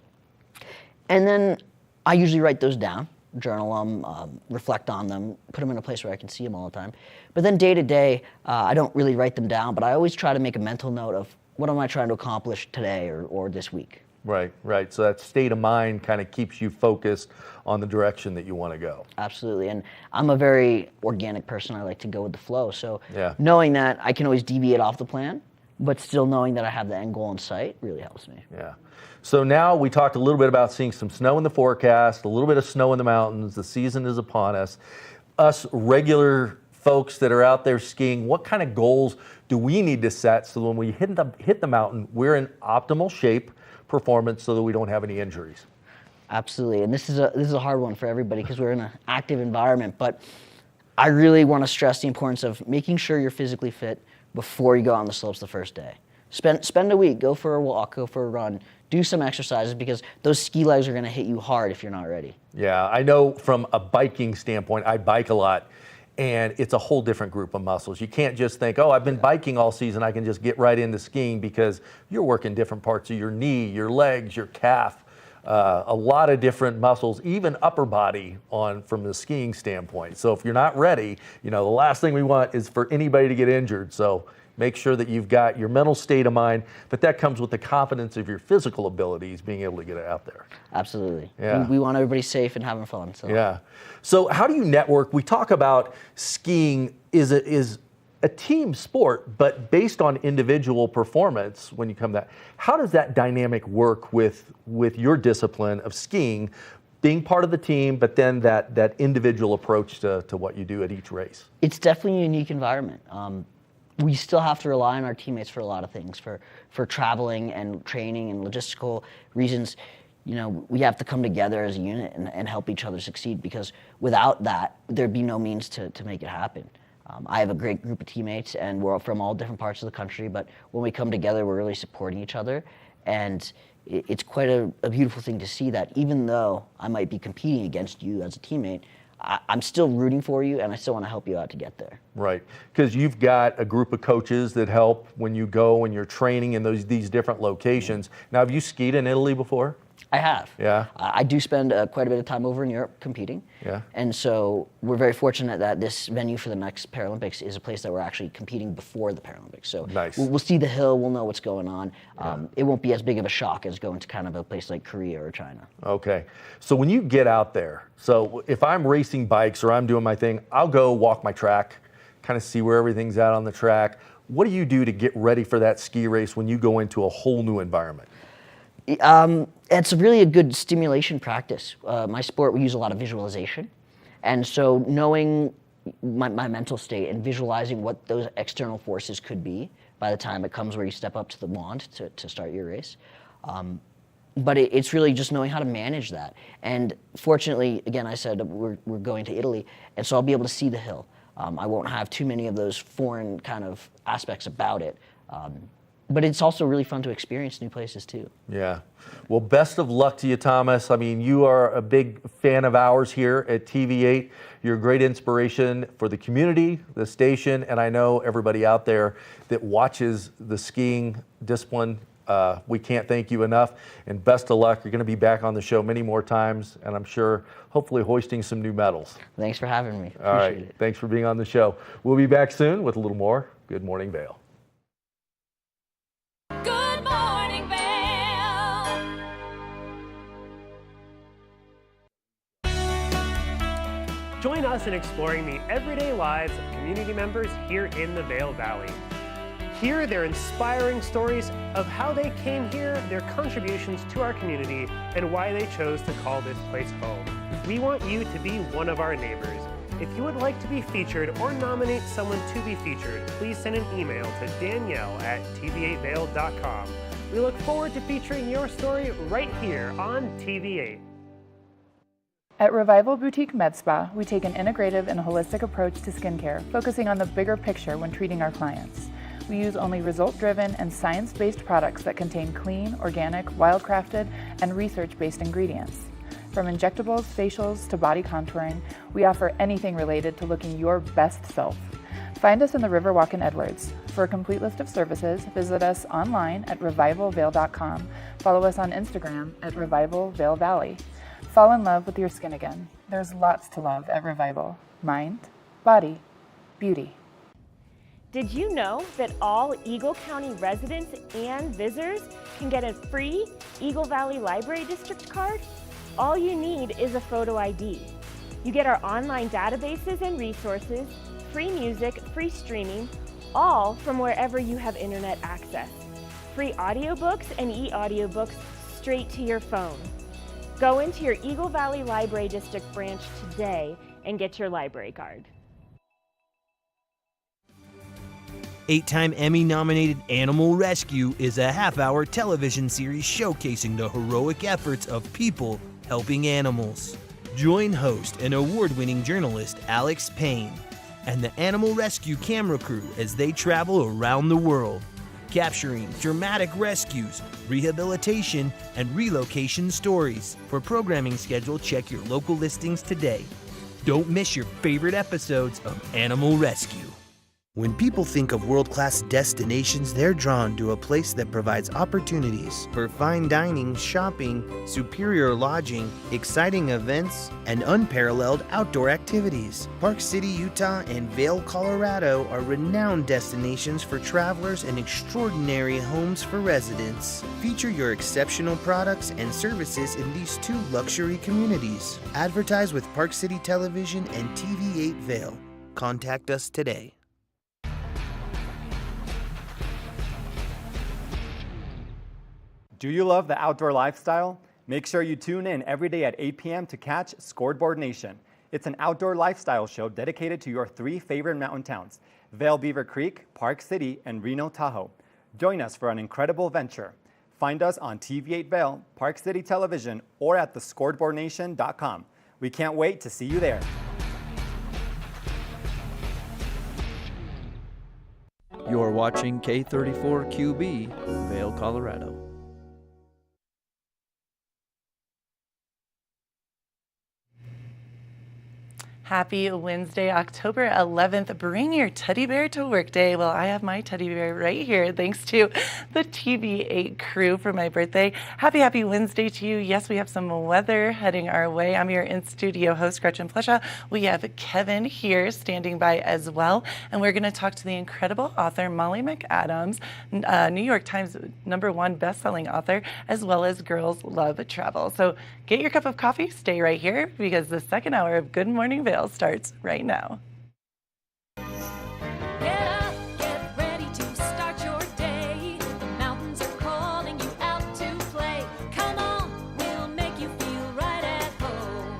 And then I usually write those down, journal them, reflect on them, put them in a place where I can see them all the time. But then day to day, I don't really write them down, but I always try to make a mental note of what am I trying to accomplish today or this week. Right. So that state of mind kind of keeps you focused on the direction that you want to go. Absolutely. And I'm a very organic person. I like to go with the flow. So yeah. Knowing that I can always deviate off the plan, but still knowing that I have the end goal in sight really helps me. Yeah. So now we talked a little bit about seeing some snow in the forecast, a little bit of snow in the mountains. The season is upon us. Us regular folks that are out there skiing, what kind of goals do we need to set so when we hit the mountain, we're in optimal shape, performance, so that we don't have any injuries? Absolutely. And this is a hard one for everybody because we're in an active environment. But I really want to stress the importance of making sure you're physically fit before you go on the slopes the first day. Spend a week, go for a walk, go for a run, do some exercises because those ski legs are going to hit you hard if you're not ready. Yeah, I know from a biking standpoint, I bike a lot, and it's a whole different group of muscles. You can't just think, oh, I've been biking all season, I can just get right into skiing, because you're working different parts of your knee, your legs, your calf. a lot of different muscles, even upper body from the skiing standpoint. So if you're not ready, the last thing we want is for anybody to get injured. So make sure that you've got your mental state of mind, but that comes with the confidence of your physical abilities, being able to get it out there. Absolutely. Yeah. We want everybody safe and having fun. So. Yeah. So how do you network? We talk about skiing is a team sport, but based on individual performance when you come to that. How does that dynamic work with your discipline of skiing, being part of the team, but then that individual approach to what you do at each race? It's definitely a unique environment. We still have to rely on our teammates for a lot of things, for traveling and training and logistical reasons. We have to come together as a unit and help each other succeed, because without that, there'd be no means to make it happen. I have a great group of teammates, and we're from all different parts of the country, but when we come together, we're really supporting each other. And it's quite a beautiful thing to see that even though I might be competing against you as a teammate, I'm still rooting for you, and I still want to help you out to get there. Right, because you've got a group of coaches that help when you go and you're training in these different locations. Now, have you skied in Italy before? I have. Yeah. I do spend quite a bit of time over in Europe competing. Yeah. And so we're very fortunate that this venue for the next Paralympics is a place that we're actually competing before the Paralympics. So nice. We'll see the hill, we'll know what's going on. It won't be as big of a shock as going to kind of a place like Korea or China. Okay. So when you get out there, so if I'm racing bikes or I'm doing my thing, I'll go walk my track, kind of see where everything's at on the track. What do you do to get ready for that ski race when you go into a whole new environment? It's really a good stimulation practice. My sport, we use a lot of visualization. And so knowing my mental state and visualizing what those external forces could be by the time it comes where you step up to the wand to start your race. But it's really just knowing how to manage that. And fortunately, again, I said we're going to Italy, and so I'll be able to see the hill. I won't have too many of those foreign kind of aspects about it. But it's also really fun to experience new places too. Yeah. Well, best of luck to you, Thomas. I mean, you are a big fan of ours here at TV8. You're a great inspiration for the community, the station, and I know everybody out there that watches the skiing discipline. We can't thank you enough, and best of luck. You're going to be back on the show many more times, and I'm sure hopefully hoisting some new medals. Thanks for having me. All right. Appreciate it. Thanks for being on the show. We'll be back soon with a little more Good Morning Vail. Good morning, Vail. Join us in exploring the everyday lives of community members here in the Vail Valley. Hear their inspiring stories of how they came here, their contributions to our community, and why they chose to call this place home. We want you to be one of our neighbors. If you would like to be featured or nominate someone to be featured, please send an email to danielle@tv8vail.com. We look forward to featuring your story right here on TV8. At Revival Boutique Med Spa, we take an integrative and holistic approach to skincare, focusing on the bigger picture when treating our clients. We use only result-driven and science-based products that contain clean, organic, wild-crafted, and research-based ingredients. From injectables, facials, to body contouring, we offer anything related to looking your best self. Find us in the Riverwalk in Edwards. For a complete list of services, visit us online at revivalvail.com. Follow us on Instagram at Revival Vail Valley. Fall in love with your skin again. There's lots to love at Revival. Mind, body, beauty. Did you know that all Eagle County residents and visitors can get a free Eagle Valley Library District card? All you need is a photo ID. You get our online databases and resources, free music, free streaming, all from wherever you have internet access. Free audiobooks and e-audiobooks straight to your phone. Go into your Eagle Valley Library District branch today and get your library card. 8-time Emmy-nominated Animal Rescue is a half-hour television series showcasing the heroic efforts of people helping animals. Join host and award-winning journalist Alex Payne and the Animal Rescue camera crew as they travel around the world, capturing dramatic rescues, rehabilitation, and relocation stories. For programming schedule, check your local listings today. Don't miss your favorite episodes of Animal Rescue. When people think of world-class destinations, they're drawn to a place that provides opportunities for fine dining, shopping, superior lodging, exciting events, and unparalleled outdoor activities. Park City, Utah, and Vail, Colorado are renowned destinations for travelers and extraordinary homes for residents. Feature your exceptional products and services in these two luxury communities. Advertise with Park City Television and TV8 Vail. Contact us today. Do you love the outdoor lifestyle? Make sure you tune in every day at 8 p.m. to catch Scoreboard Nation. It's an outdoor lifestyle show dedicated to your 3 favorite mountain towns, Vail, Beaver Creek, Park City, and Reno, Tahoe. Join us for an incredible venture. Find us on TV8 Vail, Park City Television, or at thescoreboardnation.com. We can't wait to see you there. You're watching K34QB, Vail, Colorado. Happy Wednesday, October 11th. Bring your teddy bear to work day. Well, I have my teddy bear right here, thanks to the TV8 crew for my birthday. Happy Wednesday to you. Yes, we have some weather heading our way. I'm your in-studio host, Gretchen Plesha. We have Kevin here standing by as well, and we're going to talk to the incredible author, Molly McAdams, New York Times #1 best-selling author, as well as Girls Love Travel. So get your cup of coffee, stay right here, because the second hour of Good Morning Vail starts right now. Get up, get ready to start your day. The mountains are calling you out to play. Come on, we'll make you feel right at home.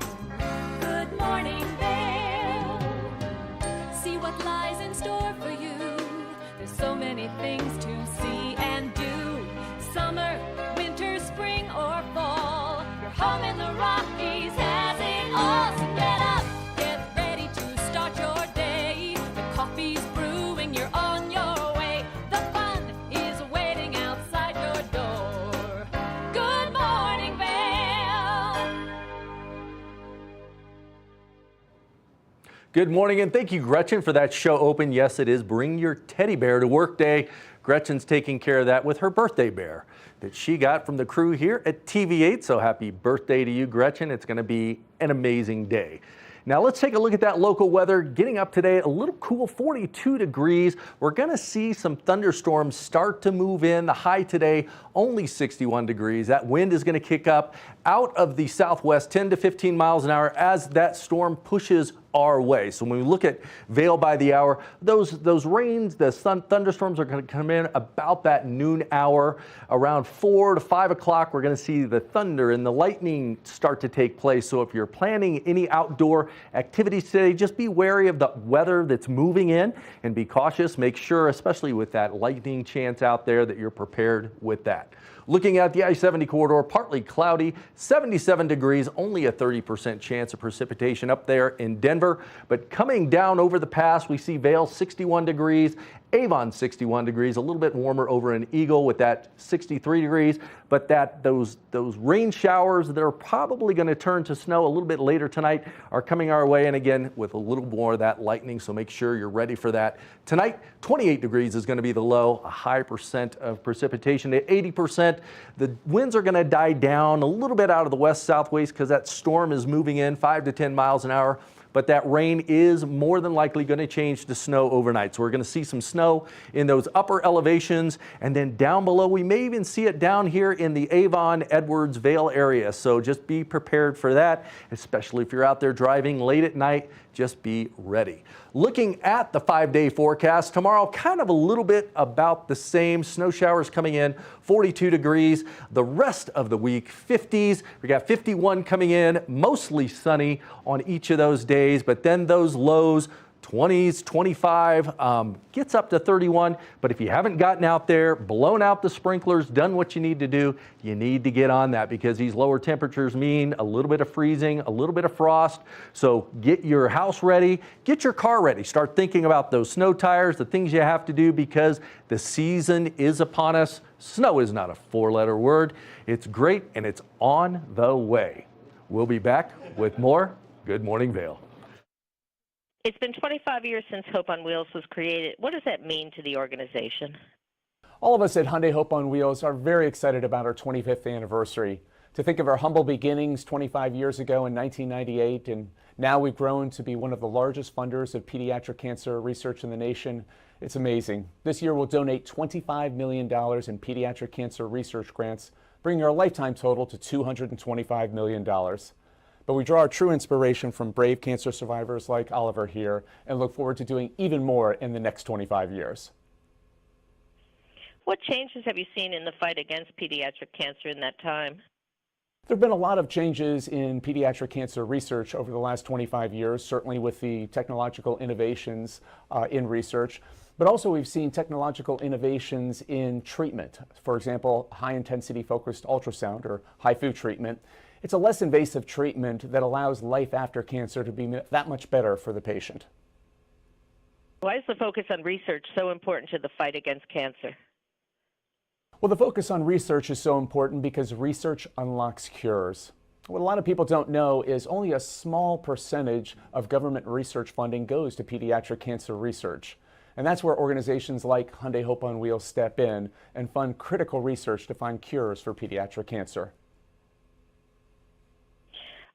Good morning, Vail. See what lies in store for you. There's so many things to see and do. Summer, winter, spring, or fall. Your home in the Rockies has it all. So get up. Good morning, and thank you, Gretchen, for that show open. Yes, it is Bring Your Teddy Bear to Work Day. Gretchen's taking care of that with her birthday bear that she got from the crew here at TV8. So happy birthday to you, Gretchen. It's going to be an amazing day. Now let's take a look at that local weather. Getting up today, a little cool, 42 degrees. We're going to see some thunderstorms start to move in. The high today, only 61 degrees. That wind is going to kick up out of the southwest, 10 to 15 miles an hour as that storm pushes our way. So when we look at Vail by the hour, those rains, the thunderstorms are going to come in about that noon hour. Around 4 to 5 o'clock, we're going to see the thunder and the lightning start to take place. So if you're planning any outdoor activities today, just be wary of the weather that's moving in and be cautious. Make sure, especially with that lightning chance out there, that you're prepared with that. Looking at the I-70 corridor, partly cloudy, 77 degrees, only a 30% chance of precipitation up there in Denver. But coming down over the pass, we see Vail 61 degrees, Avon 61 degrees, a little bit warmer over in Eagle with that 63 degrees. But those rain showers that are probably going to turn to snow a little bit later tonight are coming our way, and again with a little more of that lightning, so make sure you're ready for that. Tonight, 28 degrees is going to be the low, a high percent of precipitation at 80%. The winds are going to die down a little bit out of the west-southwest because that storm is moving in 5 to 10 miles an hour. But that rain is more than likely going to change to snow overnight. So we're going to see some snow in those upper elevations, and then down below, we may even see it down here in the Avon, Edwards, Vail area. So just be prepared for that, especially if you're out there driving late at night. Just be ready. Looking at the 5-day forecast, tomorrow kind of a little bit about the same. Snow showers coming in, 42 degrees. The rest of the week, 50s. We got 51 coming in, mostly sunny on each of those days, but then those lows, 20s, 25, gets up to 31. But if you haven't gotten out there, blown out the sprinklers, done what you need to do, you need to get on that, because these lower temperatures mean a little bit of freezing, a little bit of frost. So get your house ready, get your car ready. Start thinking about those snow tires, the things you have to do, because the season is upon us. Snow is not a 4-letter word. It's great, and it's on the way. We'll be back with more Good Morning Vail. It's been 25 years since Hope on Wheels was created. What does that mean to the organization? All of us at Hyundai Hope on Wheels are very excited about our 25th anniversary. To think of our humble beginnings 25 years ago in 1998, and now we've grown to be one of the largest funders of pediatric cancer research in the nation. It's amazing. This year we'll donate $25 million in pediatric cancer research grants, bringing our lifetime total to $225 million. But we draw our true inspiration from brave cancer survivors like Oliver here and look forward to doing even more in the next 25 years. What changes have you seen in the fight against pediatric cancer in that time? There have been a lot of changes in pediatric cancer research over the last 25 years, certainly with the technological innovations in research, but also we've seen technological innovations in treatment. For example, high-intensity focused ultrasound or HIFU treatment. It's a less invasive treatment that allows life after cancer to be that much better for the patient. Why is the focus on research so important to the fight against cancer? Well, the focus on research is so important because research unlocks cures. What a lot of people don't know is only a small percentage of government research funding goes to pediatric cancer research. And that's where organizations like Hyundai Hope on Wheels step in and fund critical research to find cures for pediatric cancer.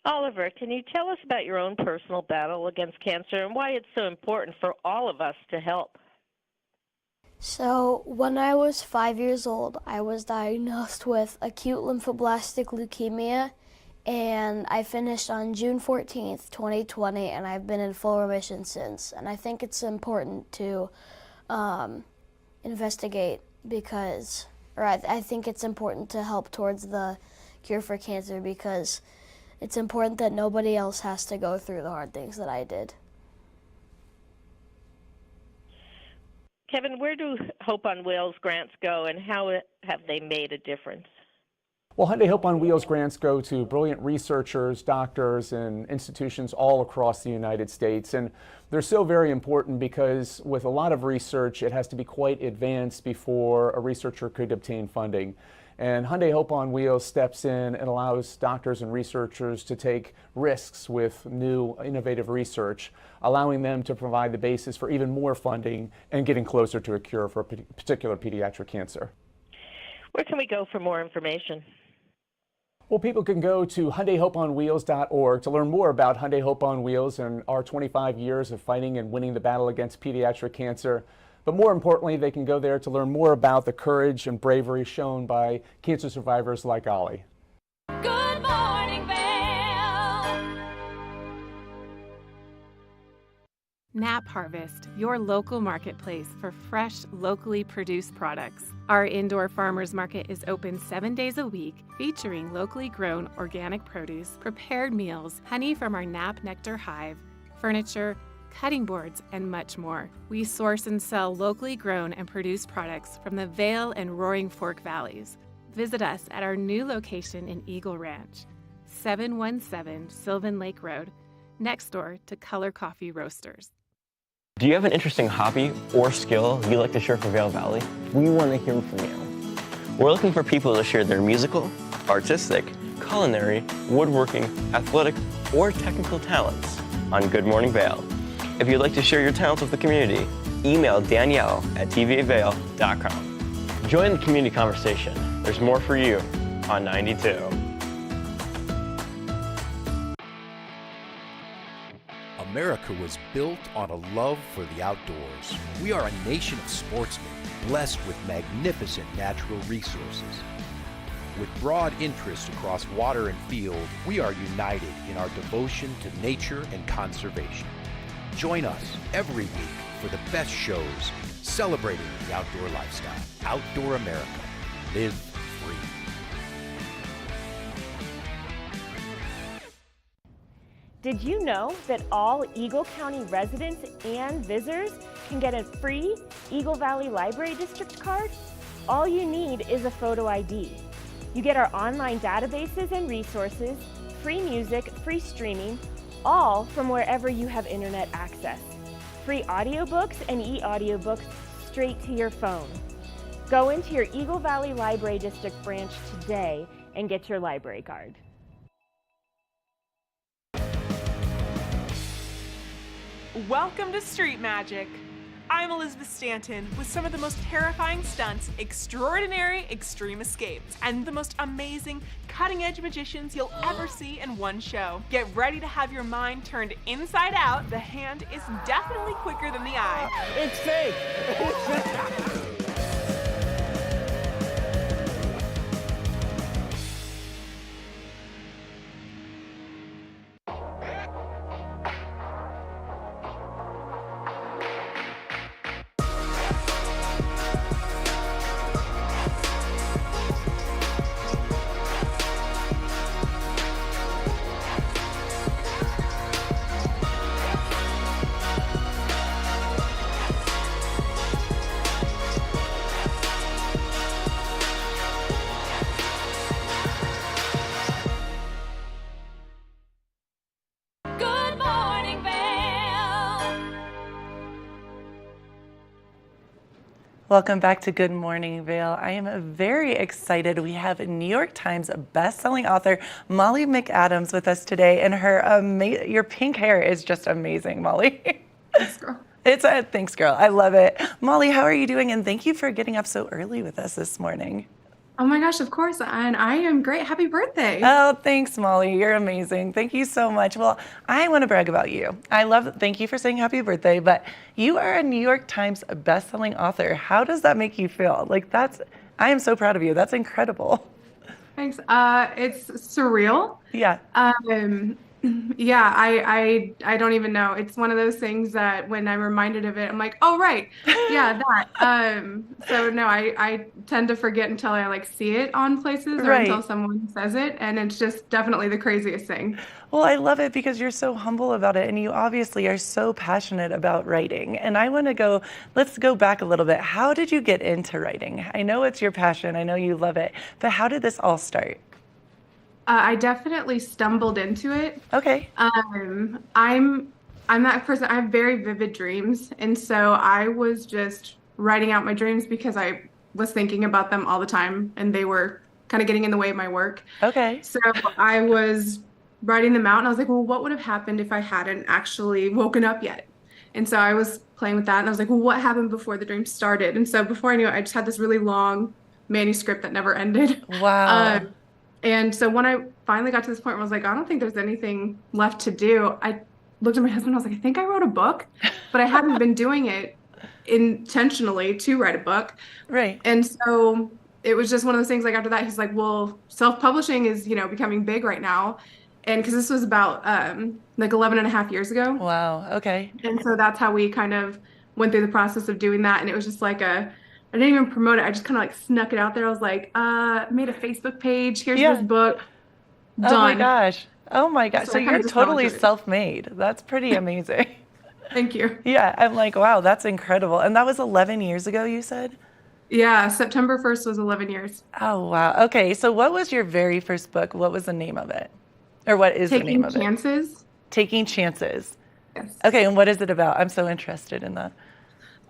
Oliver, can you tell us about your own personal battle against cancer and why it's so important for all of us to help? So, when I was 5 years old, I was diagnosed with acute lymphoblastic leukemia, and I finished on June 14th, 2020, and I've been in full remission since. And I think it's important to investigate because, I think it's important to help towards the cure for cancer because it's important that nobody else has to go through the hard things that I did. Kevin, where do Hope on Wheels grants go and how have they made a difference? Well, Hyundai Hope on Wheels grants go to brilliant researchers, doctors, and institutions all across the United States. And they're so very important because with a lot of research, it has to be quite advanced before a researcher could obtain funding. And Hyundai Hope on Wheels steps in and allows doctors and researchers to take risks with new innovative research, allowing them to provide the basis for even more funding and getting closer to a cure for a particular pediatric cancer. Where can we go for more information? Well, people can go to HyundaiHopeOnWheels.org to learn more about Hyundai Hope on Wheels and our 25 years of fighting and winning the battle against pediatric cancer. But more importantly, they can go there to learn more about the courage and bravery shown by cancer survivors like Ollie. Good morning, Vail. Nap Harvest, your local marketplace for fresh, locally produced products. Our indoor farmers market is open 7 days a week, featuring locally grown organic produce, prepared meals, honey from our Nap Nectar hive, furniture, cutting boards, and much more. We source and sell locally grown and produced products from the Vail and Roaring Fork Valleys. Visit us at our new location in Eagle Ranch, 717 Sylvan Lake Road, next door to Color Coffee Roasters. Do you have an interesting hobby or skill you'd like to share for Vail Valley? We want to hear from you. We're looking for people to share their musical, artistic, culinary, woodworking, athletic, or technical talents on Good Morning Vail. If you'd like to share your talents with the community, email Danielle at tvavail.com. Join the community conversation. There's more for you on 92. America was built on a love for the outdoors. We are a nation of sportsmen, blessed with magnificent natural resources. With broad interests across water and field, we are united in our devotion to nature and conservation. Join us every week for the best shows celebrating the outdoor lifestyle. Outdoor America. Live free. Did you know that all Eagle County residents and visitors can get a free Eagle Valley Library District card? All you need is a photo ID. You get our online databases and resources, free music, free streaming, all from wherever you have internet access. Free audiobooks and e-audiobooks straight to your phone. Go into your Eagle Valley Library District branch today and get your library card. Welcome to Street Magic. I'm Elizabeth Stanton with some of the most terrifying stunts, extraordinary extreme escapes, and the most amazing cutting-edge magicians you'll ever see in one show. Get ready to have your mind turned inside out. The hand is definitely quicker than the eye. It's fake! It's fake! Good morning, Vail. Welcome back to Good Morning Vail. I am very excited. We have New York Times best-selling author Molly McAdams with us today, and her your pink hair is just amazing, Molly. Thanks, girl. Thanks, girl. I love it. Molly, how are you doing? And thank you for getting up so early with us this morning. Oh my gosh, of course. And I am great. Happy birthday. Oh, thanks, Molly. You're amazing. Thank you so much. Well, I want to brag about you. Thank you for saying happy birthday, but you are a New York Times best-selling author. How does that make you feel? I am so proud of you. That's incredible. Thanks. It's surreal. Yeah. Yeah, I don't even know. It's one of those things that when I'm reminded of it, I'm like, oh, right. Yeah, that. So no, I tend to forget until I see it on places or until someone says it. And it's just definitely the craziest thing. Well, I love it because you're so humble about it, and you obviously are so passionate about writing. And let's go back a little bit. How did you get into writing? I know it's your passion. I know you love it. But how did this all start? I definitely stumbled into it. Okay. I'm that person. I have very vivid dreams, and so I was just writing out my dreams because I was thinking about them all the time, and they were kind of getting in the way of my work. Okay. So I was writing them out, and I was like, well, what would have happened if I hadn't actually woken up yet? And so I was playing with that, and I was like, well, what happened before the dream started? And so before I knew it, I just had this really long manuscript that never ended. Wow. And so when I finally got to this point where I was like, I don't think there's anything left to do, I looked at my husband and I was like, I think I wrote a book, but I hadn't been doing it intentionally to write a book. Right. And so it was just one of those things, after that, he's like, well, self-publishing is, becoming big right now. And because this was about 11 and a half years ago. Wow. Okay. And so that's how we kind of went through the process of doing that. And it was just I didn't even promote it. I just kind of snuck it out there. I was like, made a Facebook page. Here's this book. Done. Oh my gosh. So you're totally self-made. That's pretty amazing. Thank you. Yeah. I'm like, wow, that's incredible. And that was 11 years ago, you said? Yeah. September 1st was 11 years. Oh, wow. Okay. So what was your very first book? What was the name of it? Or what is the name of it? Taking Chances. Taking Chances. Yes. Okay. And what is it about? I'm so interested in that.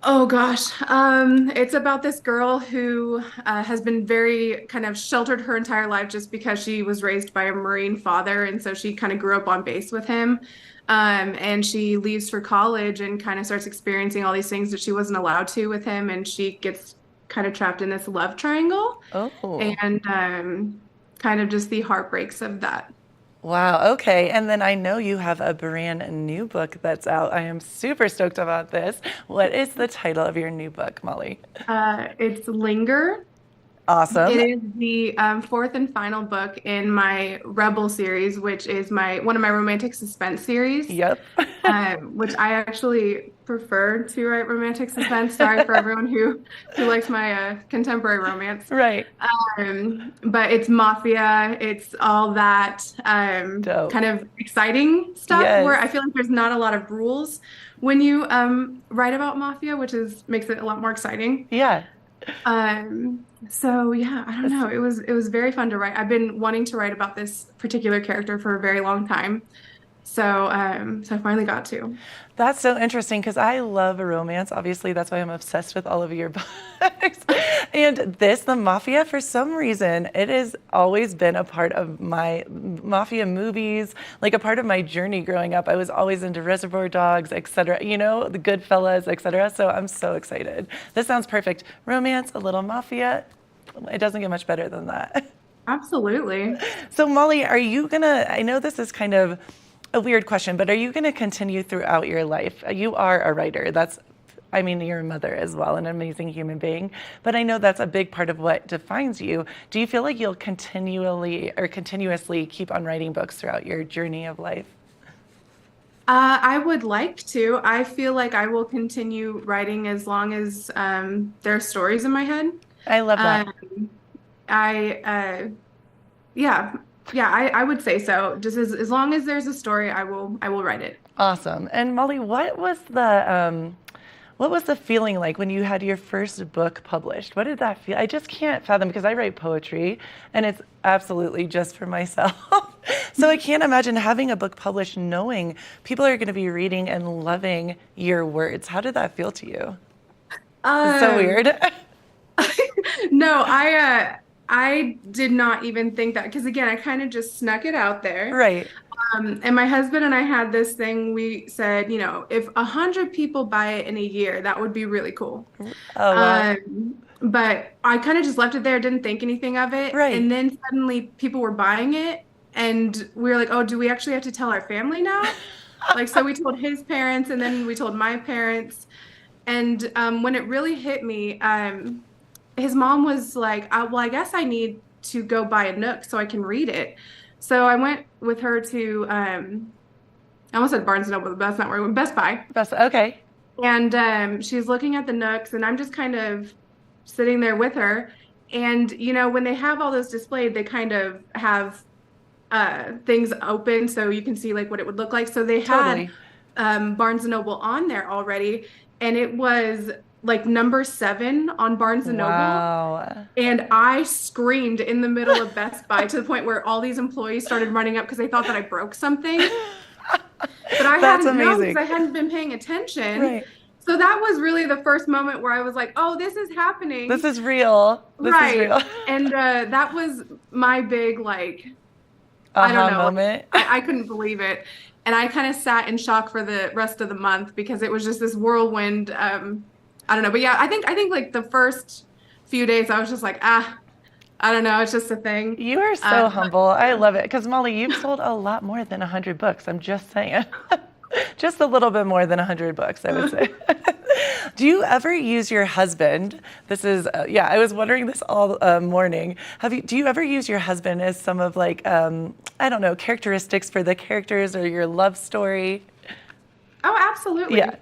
Oh gosh, it's about this girl who has been very kind of sheltered her entire life just because she was raised by a Marine father, and so she kind of grew up on base with him. And she leaves for college and kind of starts experiencing all these things that she wasn't allowed to with him, and she gets kind of trapped in this love triangle. Oh. And kind of just the heartbreaks of that. Wow. Okay. And then I know you have a brand new book that's out. I am super stoked about this. What is the title of your new book, Molly? It's Linger. Awesome. It is the fourth and final book in my Rebel series, which is one of my romantic suspense series. Yep. Which I actually prefer to write romantic suspense. Sorry for everyone who likes my contemporary romance. Right. But it's mafia. It's all that kind of exciting stuff where I feel like there's not a lot of rules when you write about mafia, which makes it a lot more exciting. Yeah. So yeah, I don't know. It was very fun to write. I've been wanting to write about this particular character for a very long time. So I finally got to. That's so interesting because I love a romance. Obviously, that's why I'm obsessed with all of your books. And this, The Mafia, for some reason, it has always been a part of my Mafia movies, like a part of my journey growing up. I was always into Reservoir Dogs, etc. You know, the Goodfellas, etc. So I'm so excited. This sounds perfect. Romance, a little Mafia. It doesn't get much better than that. Absolutely. So Molly, are you gonna, I know this is kind of a weird question, but are you going to continue throughout your life? You are a writer. You're a mother as well, an amazing human being. But I know that's a big part of what defines you. Do you feel like you'll continuously keep on writing books throughout your journey of life? I would like to. I feel like I will continue writing as long as there are stories in my head. I love that. I would say so. Just as long as there's a story, I will write it. Awesome. And Molly, what was the feeling like when you had your first book published? What did that feel? I just can't fathom, because I write poetry and it's absolutely just for myself. So I can't imagine having a book published knowing people are going to be reading and loving your words. How did that feel to you? It's so weird. No, I did not even think that, because again, I kind of just snuck it out there. Right. And my husband and I had this thing. We said, if 100 people buy it in a year, that would be really cool. Oh, wow. But I kind of just left it there, didn't think anything of it. Right. And then suddenly people were buying it, and we were like, oh, do we actually have to tell our family now? So we told his parents, and then we told my parents. And when it really hit me, his mom was like, well, I guess I need to go buy a Nook so I can read it. So I went with her to, I almost said Barnes & Noble, but that's not where I went, Best Buy. Okay. And she's looking at the Nooks, and I'm just kind of sitting there with her. And, when they have all those displayed, they kind of have things open so you can see what it would look like. So they had Barnes & Noble on there already, and it was number 7 on Barnes & Noble. Wow. And I screamed in the middle of Best Buy to the point where all these employees started running up because they thought that I broke something. But I hadn't known because I hadn't been paying attention. Right. So that was really the first moment where I was like, oh, this is happening. This is real. This is real. And that was my big, I don't know. Moment. I couldn't believe it. And I kind of sat in shock for the rest of the month because it was just this whirlwind. I don't know. But yeah, I think the first few days I was just like, I don't know. It's just a thing. You are so humble. I love it. Because Molly, you've sold a lot more than 100 books. I'm just saying. Just a little bit more than 100 books, I would say. Do you ever use your husband? This is, I was wondering this all morning. Do you ever use your husband as some of characteristics for the characters or your love story? Oh, absolutely. Yeah.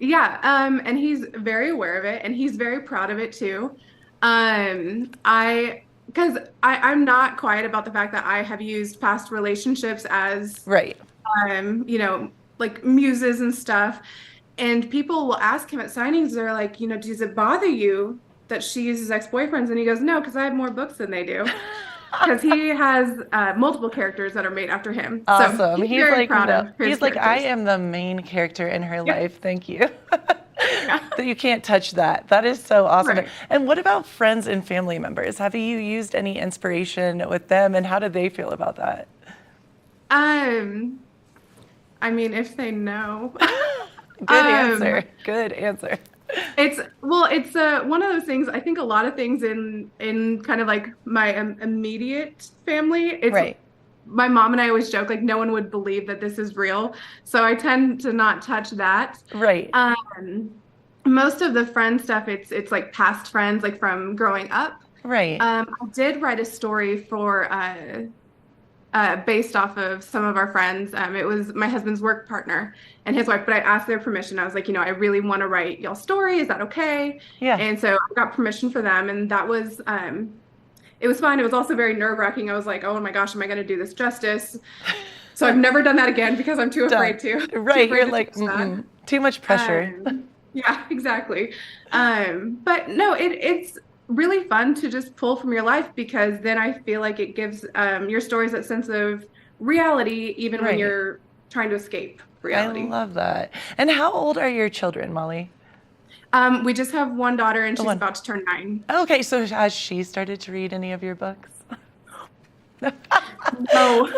Yeah, and he's very aware of it, and he's very proud of it too. Because I'm not quiet about the fact that I have used past relationships as muses and stuff. And people will ask him at signings, they're like, does it bother you that she uses ex-boyfriends? And he goes, no, because I have more books than they do. Because he has multiple characters that are made after him. Awesome. So he's very proud of his He's like, I characters. am the main character in her life. Thank you. That you can't touch that. That is so awesome. Right. And what about friends and family members? Have you used any inspiration with them, and how did they feel about that? If they know. Good answer. Good answer. It's one of those things. I think a lot of things in kind of my immediate family. It's right. My mom and I always joke no one would believe that this is real, so I tend to not touch that. Right. Most of the friend stuff, it's past friends from growing up. Right. I did write a story for based off of some of our friends. It was my husband's work partner and his wife, but I asked their permission. I was like, I really want to write y'all's story. Is that okay? Yeah. And so I got permission for them, and that was, it was fun. It was also very nerve-wracking. I was like, oh my gosh, am I going to do this justice? So I've never done that again because I'm too afraid to. Right. Too afraid You're to like, that. Too much pressure. Yeah, exactly. But no, it's really fun to just pull from your life, because then I feel like it gives your stories that sense of reality, even when you're trying to escape reality. I love that. And how old are your children, Molly? We just have one daughter, and she's about to turn 9. Okay, so has she started to read any of your books? No,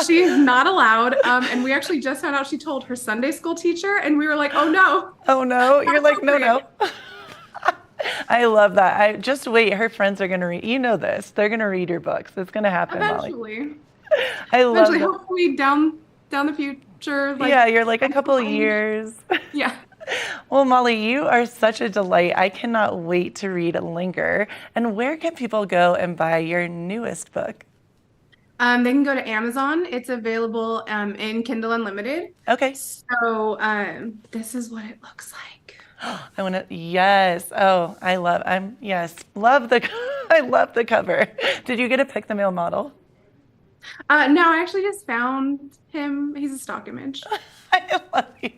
she's not allowed. And we actually just found out she told her Sunday school teacher, and we were like, oh no. Oh no, you're like, no. I love that. I just wait. Her friends are going to read. You know this. They're going to read your books. It's going to happen, Eventually. Molly. I love Eventually, that. hopefully down the future. Yeah, you're like a couple of years. Yeah. Well, Molly, you are such a delight. I cannot wait to read Linger. And where can people go and buy your newest book? They can go to Amazon. It's available in Kindle Unlimited. Okay. So this is what it looks like. I want to, yes. Oh, I love the cover. Did you get to pick the male model? No, I actually just found him. He's a stock image. I love you.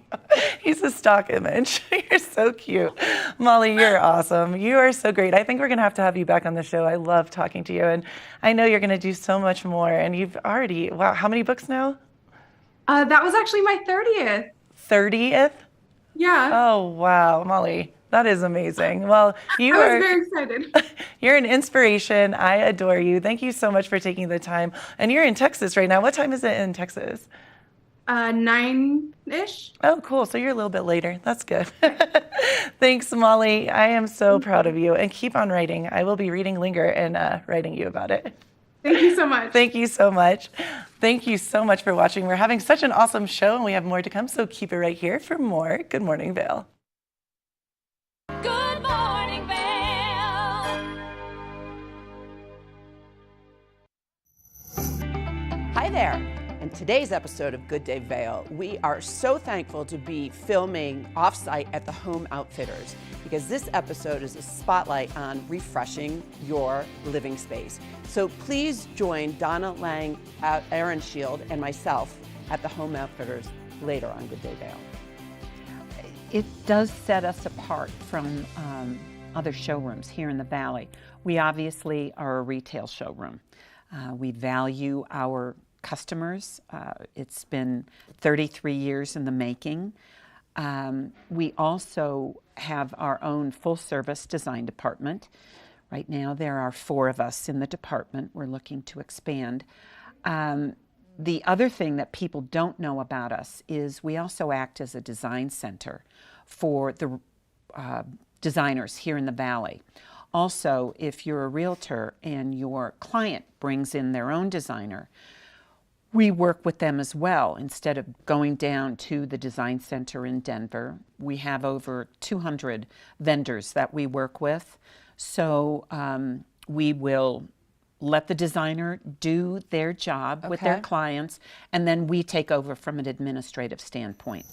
He's a stock image. You're so cute. Molly, you're awesome. You are so great. I think we're going to have you back on the show. I love talking to you. And I know you're going to do so much more. And you've already, wow, how many books now? That was actually my 30th. 30th? Yeah. Oh, wow, Molly. That is amazing. Well, I was very excited. You're an inspiration. I adore you. Thank you so much for taking the time. And you're in Texas right now. What time is it in Texas? 9-ish. Oh, cool. So you're a little bit later. That's good. Thanks, Molly. I am so proud of you. And keep on writing. I will be reading Linger and writing you about it. Thank you so much. Thank you so much. Thank you so much for watching. We're having such an awesome show, and we have more to come. So keep it right here for more Good Morning Vail. Good morning, Vail. Hi there. In today's episode of Good Day Vail, we are so thankful to be filming offsite at the Home Outfitters because this episode is a spotlight on refreshing your living space. So please join Donna Lang, Aaron Shield, and myself at the Home Outfitters later on Good Day Vail. It does set us apart from other showrooms here in the Valley. We obviously are a retail showroom. We value our customers. It's been 33 years in the making. We also have our own full-service design department. Right now there are 4 of us in the department. We're looking to expand. The other thing that people don't know about us is we also act as a design center for the designers here in the Valley. Also, if you're a realtor and your client brings in their own designer, we work with them as well. Instead of going down to the design center in Denver, we have over 200 vendors that we work with. So we will let the designer do their job with their clients, and then we take over from an administrative standpoint.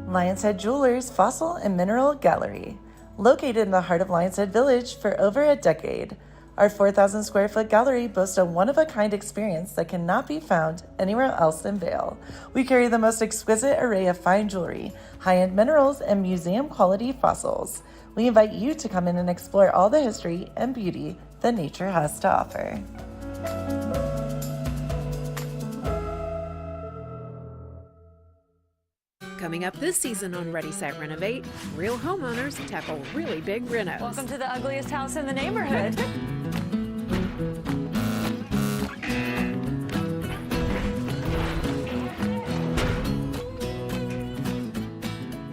Lion's Head Jewelers Fossil and Mineral Gallery. Located in the heart of Lion's Head Village for over a decade, our 4,000 square foot gallery boasts a one-of-a-kind experience that cannot be found anywhere else in Vail. We carry the most exquisite array of fine jewelry, high-end minerals, and museum-quality fossils. We invite you to come in and explore all the history and beauty that nature has to offer. Coming up this season on Ready, Set, Renovate, real homeowners tackle really big renos. Welcome to the ugliest house in the neighborhood.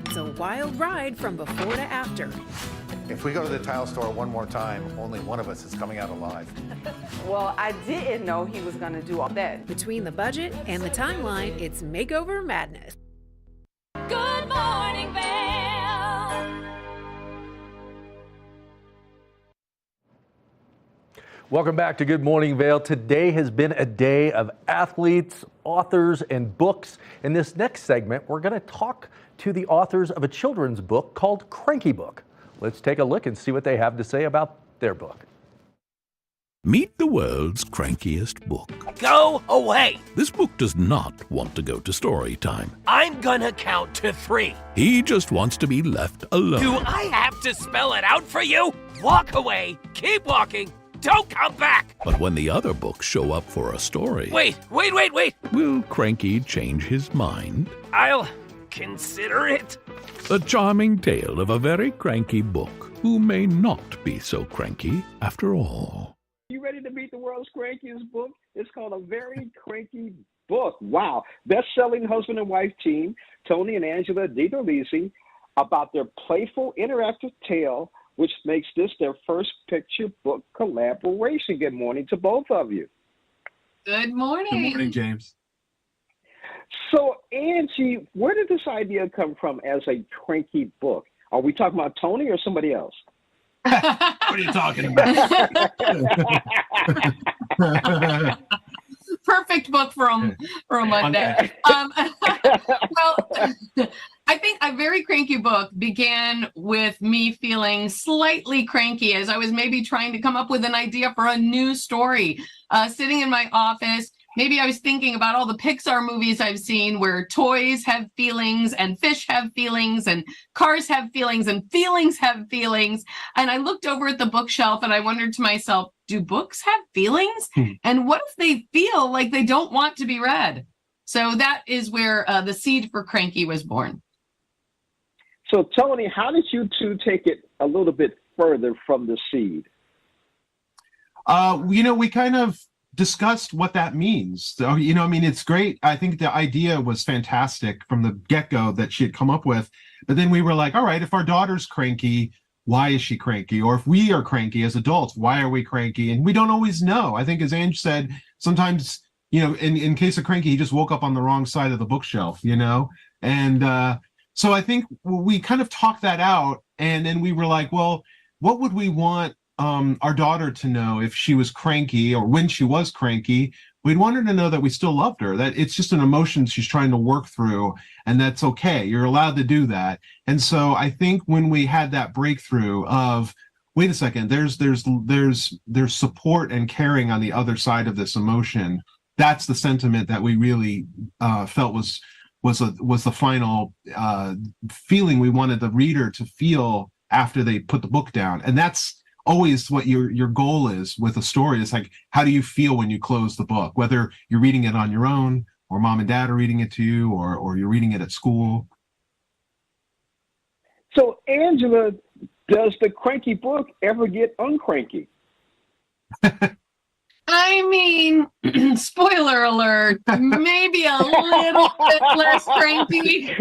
It's a wild ride from before to after. If we go to the tile store one more time, only one of us is coming out alive. Well, I didn't know he was going to do all that. Between the budget and the timeline, it's makeover madness. Good morning, Vail. Welcome back to Good Morning Vail. Today has been a day of athletes, authors, and books. In this next segment, we're going to talk to the authors of a children's book called Cranky Book. Let's take a look and see what they have to say about their book. Meet the world's crankiest book. Go away! This book does not want to go to story time. I'm gonna count to 3. He just wants to be left alone. Do I have to spell it out for you? Walk away, keep walking, don't come back! But when the other books show up for a story... Wait! Will Cranky change his mind? I'll consider it. A charming tale of a very cranky book who may not be so cranky after all. You ready to meet the world's crankiest book? It's called A Very Cranky Book. Wow. Best-selling husband and wife team, Tony and Angela DiDolisi, about their playful, interactive tale, which makes this their first picture book collaboration. Good morning to both of you. Good morning. Good morning, James. So, Angie, where did this idea come from as a cranky book? Are we talking about Tony or somebody else? What are you talking about? Perfect book for a Monday. Well, I think A Very Cranky Book began with me feeling slightly cranky as I was maybe trying to come up with an idea for a new story. Sitting in my office, maybe I was thinking about all the Pixar movies I've seen where toys have feelings and fish have feelings and cars have feelings and feelings have feelings. And I looked over at the bookshelf and I wondered to myself, do books have feelings? And what if they feel like they don't want to be read? So that is where the seed for Cranky was born. So, Tony, how did you two take it a little bit further from the seed? We kind of discussed what that means. So, it's great. I think the idea was fantastic from the get-go that she had come up with. But then we were like, all right, if our daughter's cranky, why is she cranky? Or if we are cranky as adults, why are we cranky? And we don't always know. I think, as Ange said, sometimes, in case of Cranky, he just woke up on the wrong side of the bookshelf, And so I think we kind of talked that out. And then we were like, well, what would we want our daughter to know if she was cranky or when she was cranky? We'd want her to know that we still loved her, that it's just an emotion she's trying to work through, and that's okay. You're allowed to do that. And so I think when we had that breakthrough of, wait a second, there's support and caring on the other side of this emotion, that's the sentiment that we really felt was the final feeling we wanted the reader to feel after they put the book down. And that's always what your goal is with a story. It's like, how do you feel when you close the book, whether you're reading it on your own or mom and dad are reading it to you, or you're reading it at school. So, Angela, does the cranky book ever get uncranky? I mean, spoiler alert, maybe a little bit less cranky.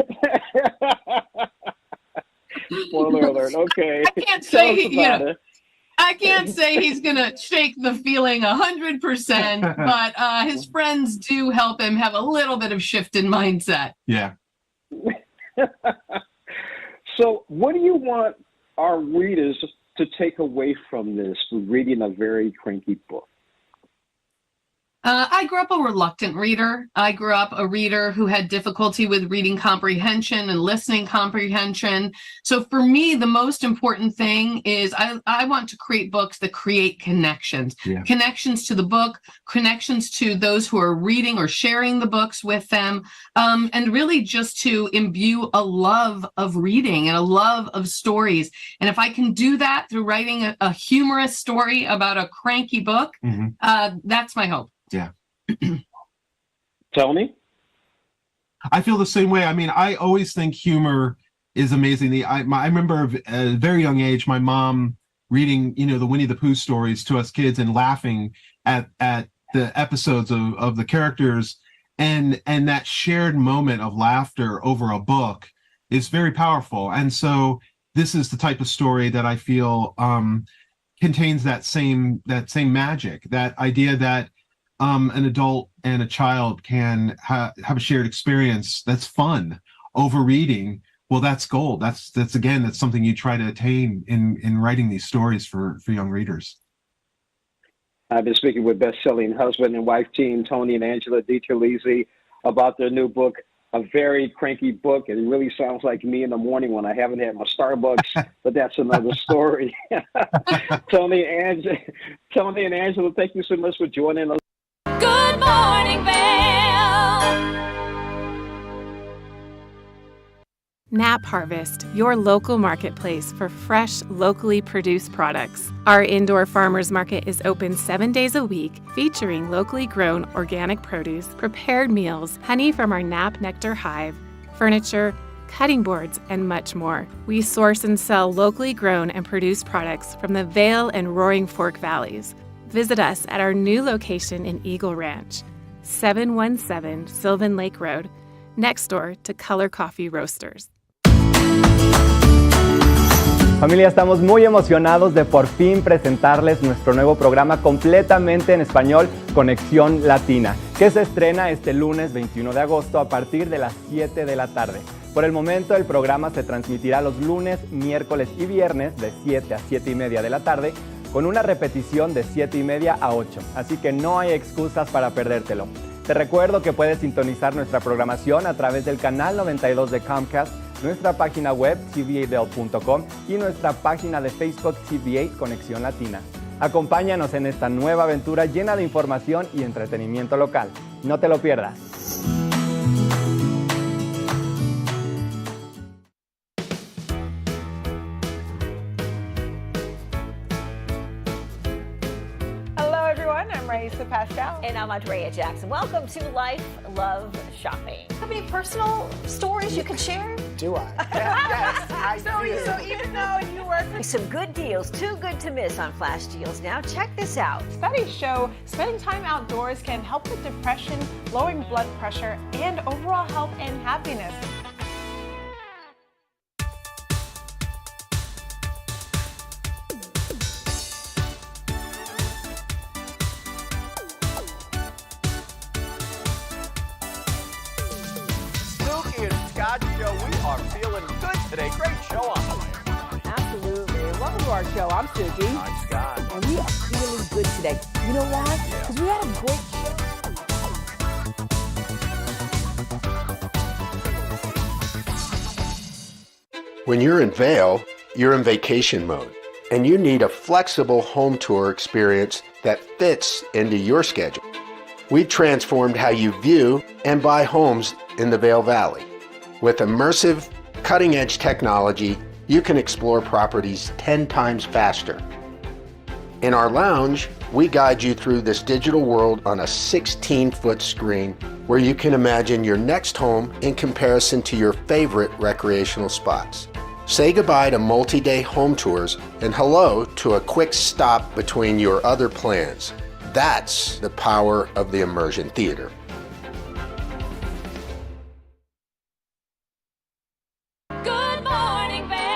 Spoiler alert, okay. I can't say, I can't say he's going to shake the feeling 100%, but his friends do help him have a little bit of shift in mindset. Yeah. So what do you want our readers to take away from this, reading A Very Cranky Book? I grew up a reluctant reader. I grew up a reader who had difficulty with reading comprehension and listening comprehension. So for me, the most important thing is I want to create books that create connections. Yeah. Connections to the book, connections to those who are reading or sharing the books with them, and really just to imbue a love of reading and a love of stories. And if I can do that through writing a humorous story about a cranky book, that's my hope. Yeah. Tony? I feel the same way. I mean, I always think humor is amazing. I remember at a very young age, my mom reading, the Winnie the Pooh stories to us kids and laughing at the episodes of the characters. And that shared moment of laughter over a book is very powerful. And so this is the type of story that I feel contains that same magic, that idea that an adult and a child can have a shared experience that's fun over reading. Well, that's gold. That's something you try to attain in writing these stories for young readers. I've been speaking with best-selling husband and wife team, Tony and Angela DiTerlizzi, about their new book, A Very Cranky Book. It really sounds like me in the morning when I haven't had my Starbucks, but that's another story. Tony and Angela, thank you so much for joining us. Good morning, Vail. Nap Harvest, your local marketplace for fresh, locally produced products. Our indoor farmers market is open 7 days a week, featuring locally grown organic produce, prepared meals, honey from our Nap Nectar hive, furniture, cutting boards, and much more. We source and sell locally grown and produced products from the Vail and Roaring Fork valleys. Visit us at our new location in Eagle Ranch, 717 Sylvan Lake Road, next door to Color Coffee Roasters. Familia, estamos muy emocionados de por fin presentarles nuestro nuevo programa completamente en español, Conexión Latina, que se estrena este lunes 21 de agosto a partir de las 7 de la tarde. Por el momento, el programa se transmitirá los lunes, miércoles y viernes de 7 a 7 y media de la tarde, con una repetición de 7 y media a 8, así que no hay excusas para perdértelo. Te recuerdo que puedes sintonizar nuestra programación a través del canal 92 de Comcast, nuestra página web tvavail.com y nuestra página de Facebook TVA Conexión Latina. Acompáñanos en esta nueva aventura llena de información y entretenimiento local. No te lo pierdas. Hello, everyone. I'm Raisa Pascal. And I'm Andrea Jackson. Welcome to Life, Love, Shopping. Have any personal stories you can share? Do I? Yes, I do. So even though you work with... Some good deals, too good to miss on Flash Deals. Now check this out. Studies show spending time outdoors can help with depression, lowering blood pressure, and overall health and happiness. Snooki and Scott show. We are feeling good today. Great show on the way. Absolutely. Welcome to our show. I'm Suki. I'm Scott. And we are feeling good today. You know why? Because we had a great show. When you're in Vail, you're in vacation mode, and you need a flexible home tour experience that fits into your schedule. We've transformed how you view and buy homes in the Vail Valley. With immersive, cutting-edge technology, you can explore properties 10 times faster. In our lounge, we guide you through this digital world on a 16-foot screen where you can imagine your next home in comparison to your favorite recreational spots. Say goodbye to multi-day home tours and hello to a quick stop between your other plans. That's the power of the immersion theater. Good morning, Vail.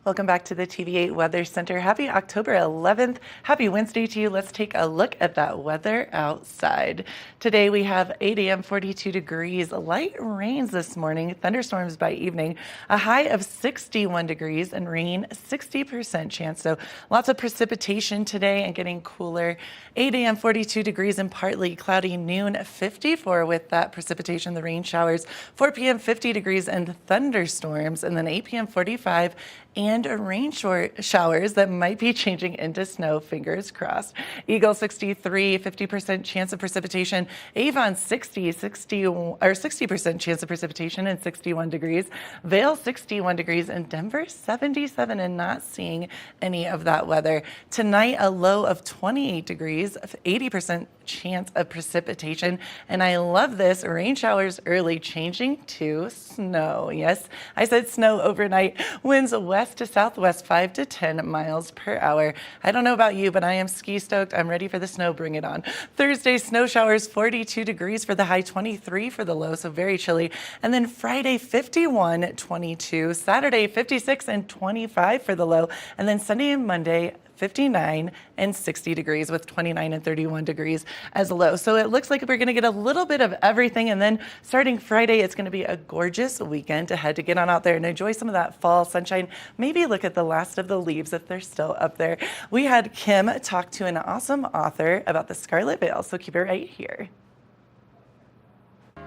Welcome back to the TVA Weather Center. Happy October 11th. Happy Wednesday to you. Let's take a look at that weather outside. Today we have 8 a.m. 42 degrees, light rains this morning, thunderstorms by evening, a high of 61 degrees and rain 60% chance. So lots of precipitation today and getting cooler. 8 a.m. 42 degrees and partly cloudy, noon 54 with that precipitation, the rain showers. 4 p.m. 50 degrees and thunderstorms, and then 8 p.m. 45 and rain showers that might be changing into snow, fingers crossed. Eagle 63, 50% chance of precipitation. Avon 60% chance of precipitation and 61 degrees. Vail 61 degrees and Denver 77 and not seeing any of that weather. Tonight a low of 28 degrees, 80% chance of precipitation. And I love this, rain showers early changing to snow. Yes, I said snow overnight. Winds west to southwest 5 to 10 miles per hour. I don't know about you, but I am ski stoked. I'm ready for the snow. Bring it on. Thursday, snow showers, 42 degrees for the high, 23 for the low, so very chilly. And then Friday, 51, 22. Saturday, 56 and 25 for the low. And then Sunday and Monday, 59 and 60 degrees, with 29 and 31 degrees as low. So it looks like we're going to get a little bit of everything. And then starting Friday, it's going to be a gorgeous weekend ahead to get on out there and enjoy some of that fall sunshine. Maybe look at the last of the leaves if they're still up there. We had Kim talk to an awesome author about the Scarlet Veil. So keep it right here.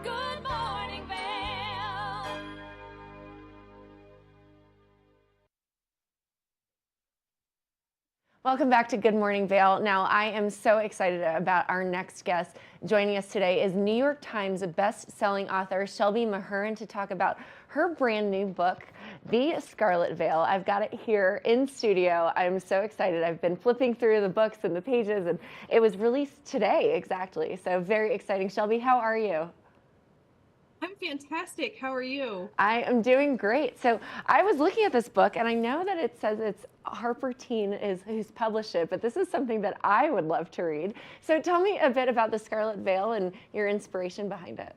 Good morning, Vail. Welcome back to Good Morning Vail. Now, I am so excited about our next guest. Joining us today is New York Times best-selling author Shelby Mahurin to talk about her brand new book, The Scarlet Veil. I've got it here in studio. I'm so excited. I've been flipping through the books and the pages, and it was released today, exactly. So very exciting. Shelby, how are you? I'm fantastic. How are you? I am doing great. So I was looking at this book, and I know that it says it's Harper Teen who's published it, but this is something that I would love to read. So tell me a bit about The Scarlet Veil and your inspiration behind it.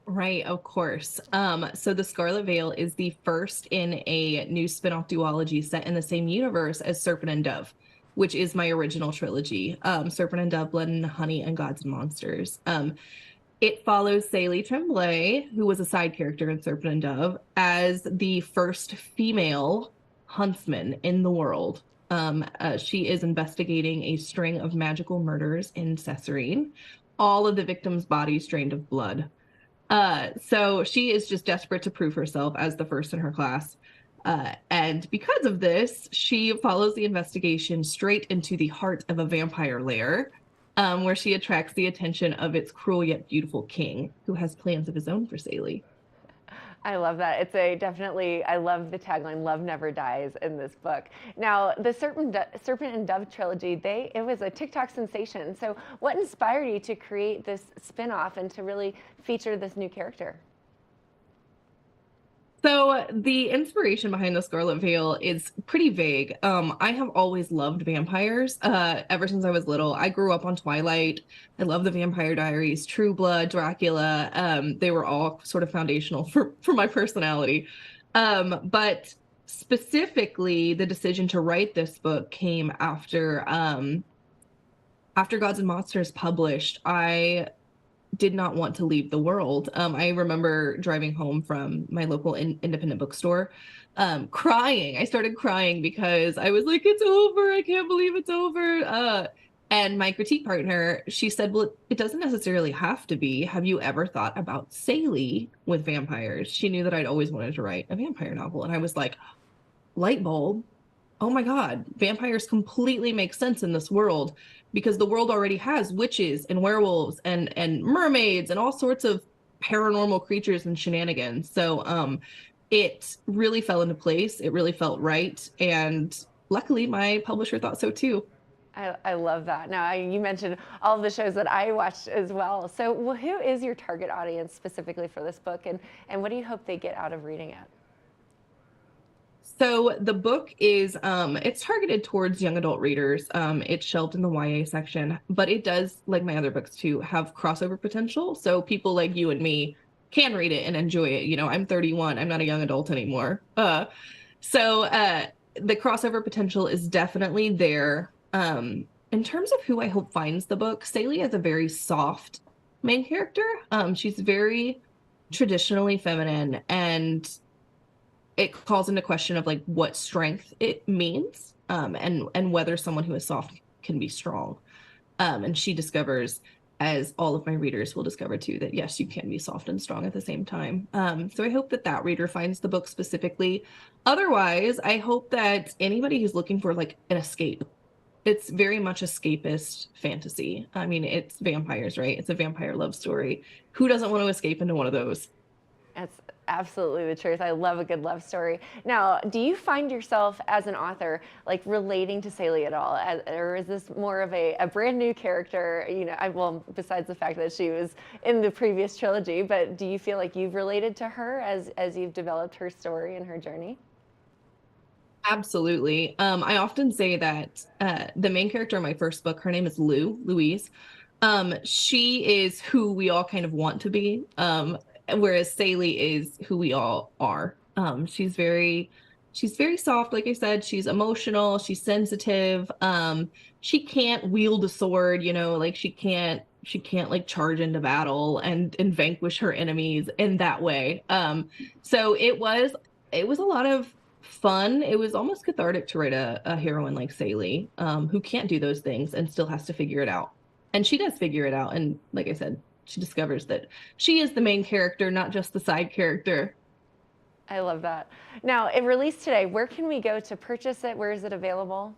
Right, of course. So The Scarlet Veil is the first in a new spin-off duology set in the same universe as Serpent and Dove, which is my original trilogy, Serpent and Dove, Blood and Honey, and Gods and Monsters. It follows Célie Tremblay, who was a side character in Serpent and Dove, as the first female huntsman in the world. She is investigating a string of magical murders in Cesarine, all of the victims' bodies drained of blood. So she is just desperate to prove herself as the first in her class. And because of this, she follows the investigation straight into the heart of a vampire lair, where she attracts the attention of its cruel yet beautiful king, who has plans of his own for Célie. I love that. It's definitely, I love the tagline, "Love Never Dies" in this book. Now, the Serpent and Dove trilogy, it was a TikTok sensation. So what inspired you to create this spin-off and to really feature this new character? So the inspiration behind The Scarlet Veil is pretty vague. I have always loved vampires ever since I was little. I grew up on Twilight. I love the Vampire Diaries, True Blood, Dracula. They were all sort of foundational for my personality. But specifically, the decision to write this book came after Gods and Monsters published. I did not want to leave the world. I remember driving home from my local independent bookstore, crying. I started crying because I was like, it's over. I can't believe it's over. And my critique partner, she said, well, it doesn't necessarily have to be. Have you ever thought about Célie with vampires? She knew that I'd always wanted to write a vampire novel. And I was like, light bulb. Oh my God, vampires completely make sense in this world, because the world already has witches and werewolves and mermaids and all sorts of paranormal creatures and shenanigans. So it really fell into place. It really felt right. And luckily, my publisher thought so too. I love that. Now, you mentioned all of the shows that I watched as well. So who is your target audience specifically for this book, and what do you hope they get out of reading it? So the book is, it's targeted towards young adult readers. It's shelved in the YA section, but it does, like my other books too, have crossover potential. So people like you and me can read it and enjoy it. You know, I'm 31. I'm not a young adult anymore. So the crossover potential is definitely there. In terms of who I hope finds the book, Célie is a very soft main character. She's very traditionally feminine, and it calls into question of like what strength it means, and whether someone who is soft can be strong. And she discovers, as all of my readers will discover too, that yes, you can be soft and strong at the same time. So I hope that reader finds the book specifically. Otherwise, I hope that anybody who's looking for like an escape, it's very much escapist fantasy. I mean, it's vampires, right? It's a vampire love story. Who doesn't want to escape into one of those? That's absolutely the truth. I love a good love story. Now, do you find yourself as an author like relating to Célie at all, or is this more of a brand new character? You know, well, besides the fact that she was in the previous trilogy, but do you feel like you've related to her as you've developed her story and her journey? Absolutely. I often say that the main character in my first book, her name is Louise. She is who we all kind of want to be. Whereas Célie is who we all are. She's very She's very soft, like I said. She's emotional. She's sensitive. She can't wield a sword, like she can't like charge into battle and vanquish her enemies in that way. So it was a lot of fun. It was almost cathartic to write a heroine like Saley, who can't do those things and still has to figure it out. And she does figure it out. And like I said, she discovers that she is the main character, not just the side character. I love that. Now, it released today. Where can we go to purchase it? Where is it available?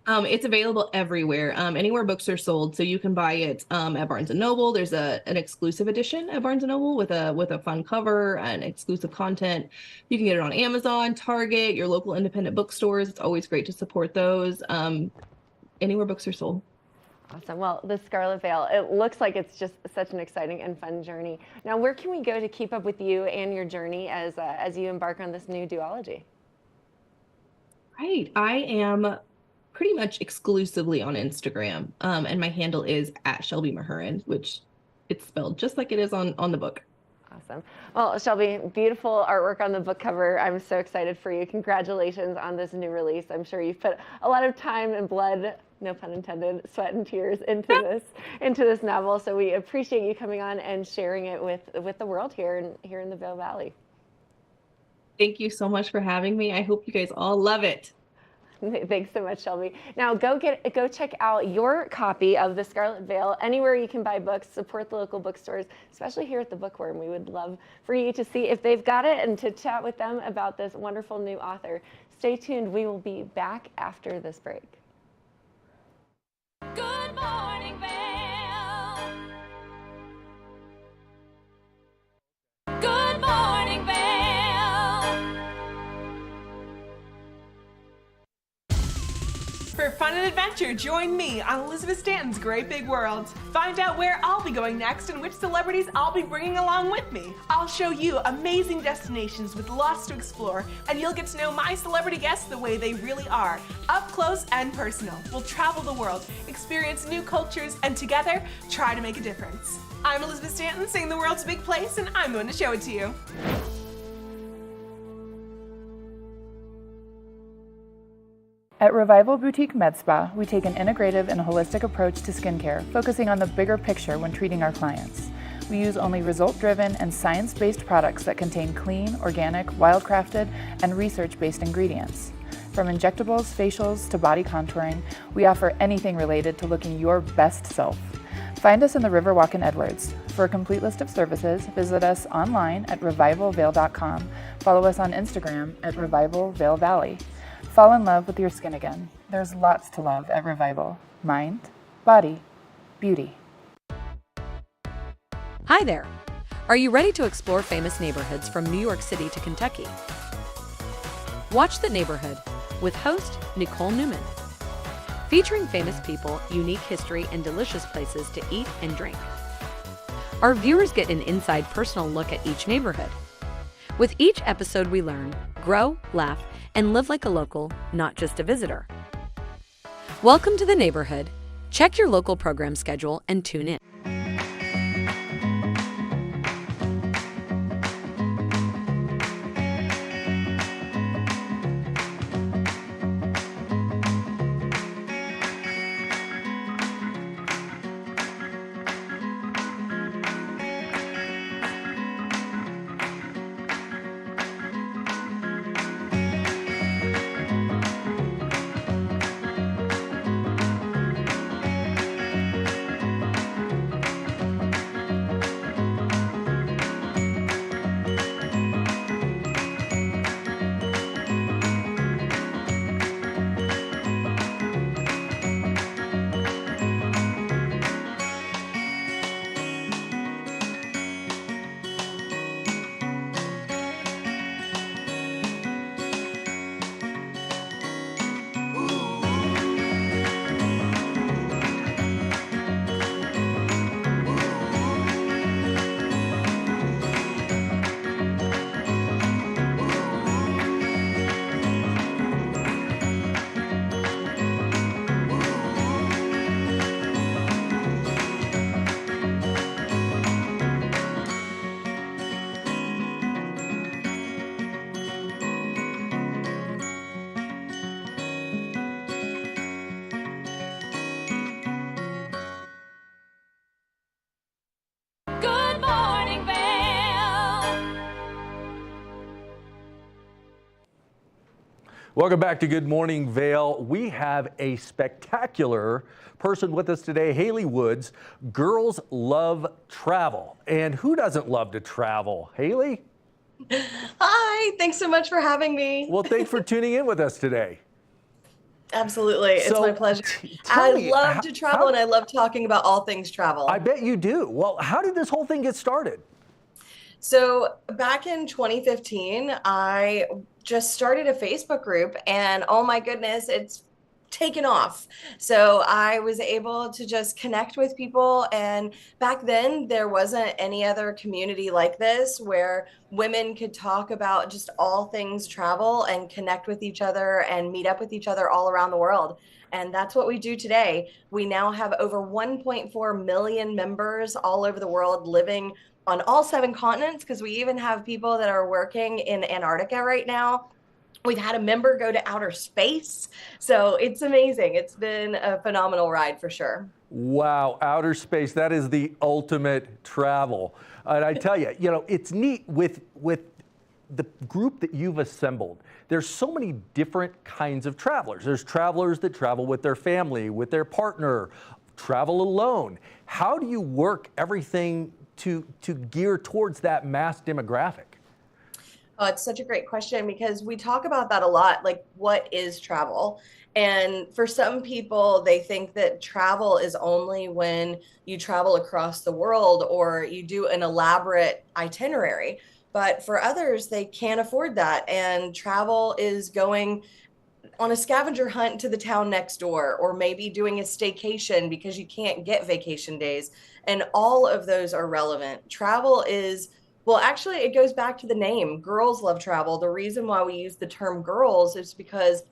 It's available everywhere, anywhere books are sold. So you can buy it at Barnes & Noble. There's an exclusive edition at Barnes & Noble with a fun cover and exclusive content. You can get it on Amazon, Target, your local independent bookstores. It's always great to support those. Anywhere books are sold. Awesome. Well, the Scarlet Veil, it looks like it's just such an exciting and fun journey. Now, where can we go to keep up with you and your journey as you embark on this new duology? Right. I am pretty much exclusively on Instagram, and my handle is @ShelbyMahurin, which it's spelled just like it is on the book. Awesome. Well, Shelby, beautiful artwork on the book cover. I'm so excited for you. Congratulations on this new release. I'm sure you've put a lot of time and blood, no pun intended, sweat and tears into this novel. So we appreciate you coming on and sharing it with the world here in the Vail Valley. Thank you so much for having me. I hope you guys all love it. Thanks so much, Shelby. Now go check out your copy of The Scarlet Veil anywhere you can buy books. Support the local bookstores, especially here at the Bookworm. We would love for you to see if they've got it and to chat with them about this wonderful new author. Stay tuned. We will be back after this break. Good morning, Vail. Good morning, Vail. For fun and adventure, join me on Elizabeth Stanton's Great Big World. Find out where I'll be going next and which celebrities I'll be bringing along with me. I'll show you amazing destinations with lots to explore, and you'll get to know my celebrity guests the way they really are, up close and personal. We'll travel the world, experience new cultures, and together, try to make a difference. I'm Elizabeth Stanton, saying the world's a big place, and I'm going to show it to you. At Revival Boutique Med Spa, we take an integrative and holistic approach to skincare, focusing on the bigger picture when treating our clients. We use only result-driven and science-based products that contain clean, organic, wildcrafted, and research-based ingredients. From injectables, facials, to body contouring, we offer anything related to looking your best self. Find us in the Riverwalk in Edwards. For a complete list of services, visit us online at revivalvail.com. Follow us on Instagram at Revival Vail Valley. Fall in love with your skin again. There's lots to love at Revival. Mind, body, beauty. Hi there. Are you ready to explore famous neighborhoods from New York City to Kentucky? Watch The Neighborhood with host Nicole Newman. Featuring famous people, unique history, and delicious places to eat and drink. Our viewers get an inside personal look at each neighborhood. With each episode we learn, grow, laugh, and live like a local, not just a visitor. Welcome to The Neighborhood. Check your local program schedule and tune in. Welcome back to Good Morning Vail. We have a spectacular person with us today, Haley Woods. Girls love travel. And who doesn't love to travel? Haley? Hi, thanks so much for having me. Well, thanks for tuning in with us today. Absolutely, it's So, my pleasure. tell I me, love to travel and I love talking about all things travel. I bet you do. Well, how did this whole thing get started? So back in 2015, I just started a Facebook group and oh my goodness, it's taken off. So I was able to just connect with people. And back then, there wasn't any other community like this where women could talk about just all things travel and connect with each other and meet up with each other all around the world. And that's what we do today. We now have over 1.4 million members all over the world living on all 7 continents, because we even have people that are working in Antarctica right now. We've had a member go to outer space. So it's amazing. It's been a phenomenal ride for sure. Wow, outer space, that is the ultimate travel. And I tell you, it's neat with the group that you've assembled. There's so many different kinds of travelers. There's travelers that travel with their family, with their partner, travel alone. How do you work everything to gear towards that mass demographic? Oh, it's such a great question because we talk about that a lot. Like, what is travel? And for some people, they think that travel is only when you travel across the world or you do an elaborate itinerary. But for others, they can't afford that. And travel is going on a scavenger hunt to the town next door, or maybe doing a staycation because you can't get vacation days. And all of those are relevant. Travel is, well, actually, it goes back to the name. Girls love travel. The reason why we use the term girls is because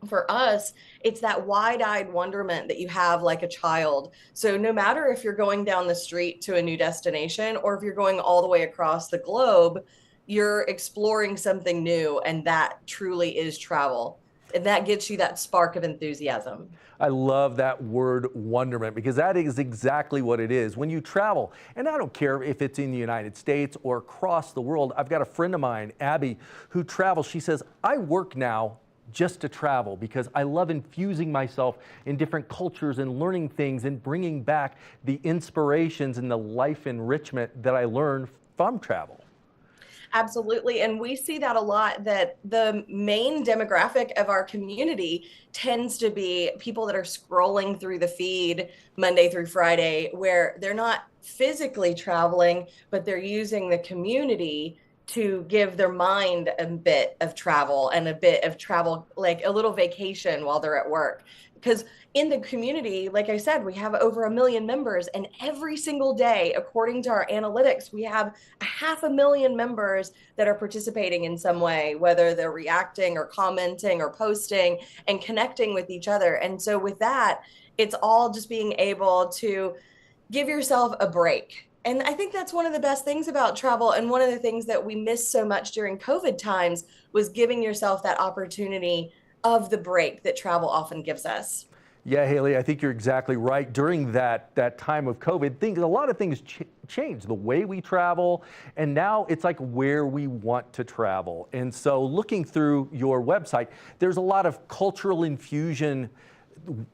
for us, it's that wide-eyed wonderment that you have like a child. So no matter if you're going down the street to a new destination or if you're going all the way across the globe, you're exploring something new, and that truly is travel. And that gets you that spark of enthusiasm. I love that word wonderment because that is exactly what it is. When you travel, and I don't care if it's in the United States or across the world, I've got a friend of mine, Abby, who travels. She says, I work now just to travel because I love infusing myself in different cultures and learning things and bringing back the inspirations and the life enrichment that I learn from travel. Absolutely. And we see that a lot, that the main demographic of our community tends to be people that are scrolling through the feed Monday through Friday, where they're not physically traveling, but they're using the community to give their mind a bit of travel and a bit of travel, like a little vacation while they're at work. Because in the community, like I said, we have over 1 million members, and every single day, according to our analytics, we have 500,000 members that are participating in some way, whether they're reacting or commenting or posting and connecting with each other. And so with that, it's all just being able to give yourself a break. And I think that's one of the best things about travel. And one of the things that we missed so much during COVID times was giving yourself that opportunity of the break that travel often gives us. Yeah, Haley, I think you're exactly right. During that time of COVID, a lot of things changed, the way we travel, and now it's like where we want to travel. And so looking through your website, there's a lot of cultural infusion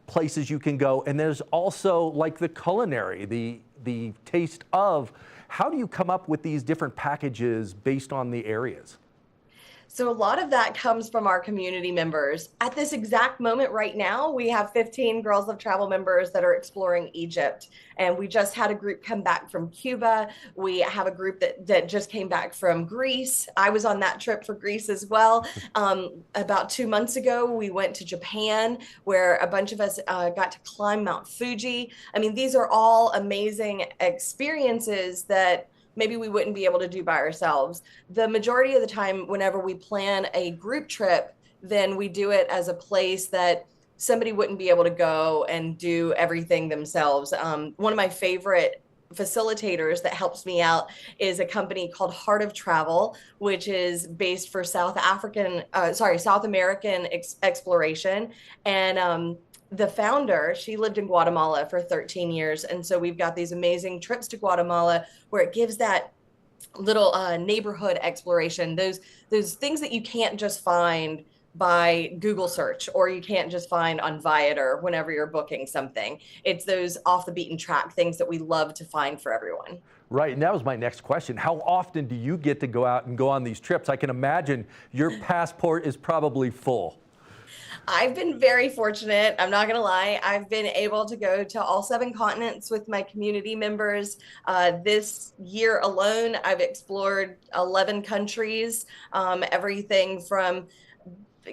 places you can go, and there's also like the culinary, the taste of. How do you come up with these different packages based on the areas? So a lot of that comes from our community members. At this exact moment right now, we have 15 Girls Love Travel members that are exploring Egypt. And we just had a group come back from Cuba. We have a group that just came back from Greece. I was on that trip for Greece as well. About 2 months ago, we went to Japan, where a bunch of us got to climb Mount Fuji. I mean, these are all amazing experiences that maybe we wouldn't be able to do by ourselves. The majority of the time, whenever we plan a group trip, then we do it as a place that somebody wouldn't be able to go and do everything themselves. One of my favorite facilitators that helps me out is a company called Heart of Travel, which is based for South American exploration. And the founder, she lived in Guatemala for 13 years. And so we've got these amazing trips to Guatemala where it gives that little neighborhood exploration, those things that you can't just find by Google search, or you can't just find on Viator whenever you're booking something. It's those off the beaten track things that we love to find for everyone. Right, and that was my next question. How often do you get to go out and go on these trips? I can imagine your passport is probably full. I've been very fortunate. I'm not going to lie. I've been able to go to all 7 continents with my community members. This year alone, I've explored 11 countries, everything from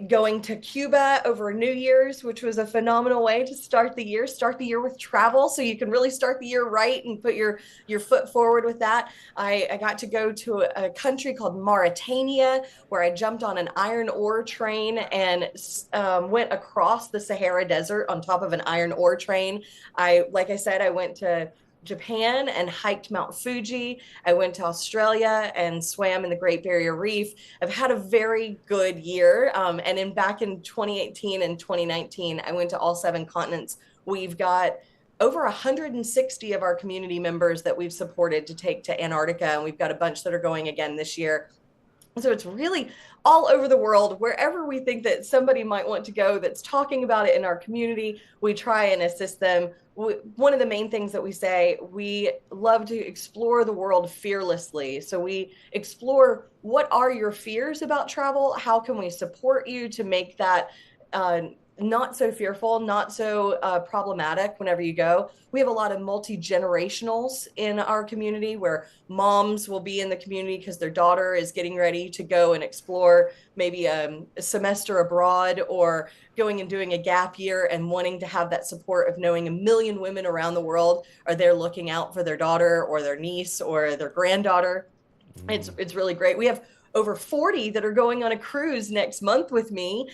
going to Cuba over New Year's, which was a phenomenal way to start the year with travel. So you can really start the year right and put your foot forward with that. I got to go to a country called Mauritania, where I jumped on an iron ore train and went across the Sahara Desert on top of an iron ore train. Like I said, I went to Japan and hiked Mount Fuji. I went to Australia and swam in the Great Barrier Reef. I've had a very good year. And back in 2018 and 2019, I went to all 7 continents. We've got over 160 of our community members that we've supported to take to Antarctica, and we've got a bunch that are going again this year. So it's really all over the world. Wherever we think that somebody might want to go that's talking about it in our community, we try and assist them. One of the main things that we say, we love to explore the world fearlessly. So we explore, what are your fears about travel? How can we support you to make that not so fearful, not so problematic whenever you go? We have a lot of multi-generationals in our community, where moms will be in the community because their daughter is getting ready to go and explore maybe a semester abroad, or going and doing a gap year and wanting to have that support of knowing 1 million women around the world are there looking out for their daughter or their niece or their granddaughter. It's really great. We have over 40 that are going on a cruise next month with me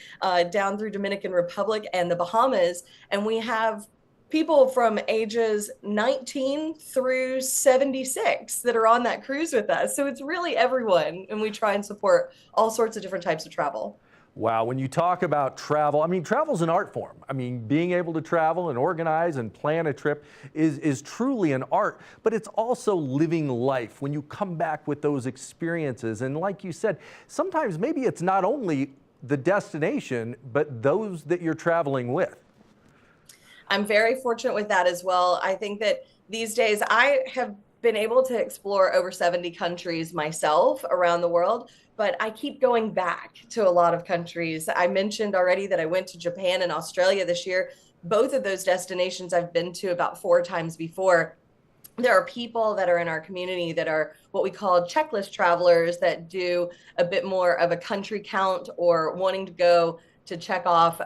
down through Dominican Republic and the Bahamas. And we have people from ages 19 through 76 that are on that cruise with us. So it's really everyone. And we try and support all sorts of different types of travel. Wow, when you talk about travel, I mean, travel's an art form. I mean, being able to travel and organize and plan a trip is truly an art, but it's also living life when you come back with those experiences. And like you said, sometimes maybe it's not only the destination, but those that you're traveling with. I'm very fortunate with that as well. I think that these days I have been able to explore over 70 countries myself around the world, but I keep going back to a lot of countries. I mentioned already that I went to Japan and Australia this year. Both of those destinations I've been to about 4 times before. There are people that are in our community that are what we call checklist travelers, that do a bit more of a country count, or wanting to go to check off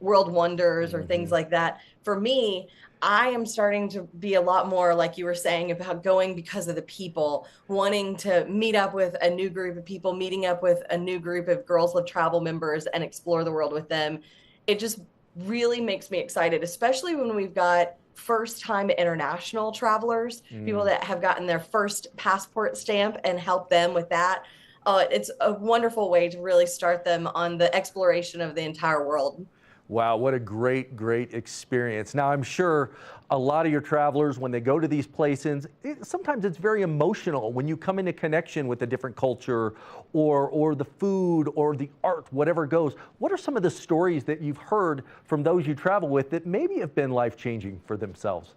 world wonders or things like that. For me, I am starting to be a lot more, like you were saying, about going because of the people, wanting to meet up with a new group of people, meeting up with a new group of Girls Love Travel members and explore the world with them. It just really makes me excited, especially when we've got first-time international travelers, people that have gotten their first passport stamp, and help them with that. It's a wonderful way to really start them on the exploration of the entire world. Wow, what a great, great experience. Now, I'm sure a lot of your travelers, when they go to these places, sometimes it's very emotional when you come into connection with a different culture, or the food or the art, whatever goes. What are some of the stories that you've heard from those you travel with that maybe have been life-changing for themselves?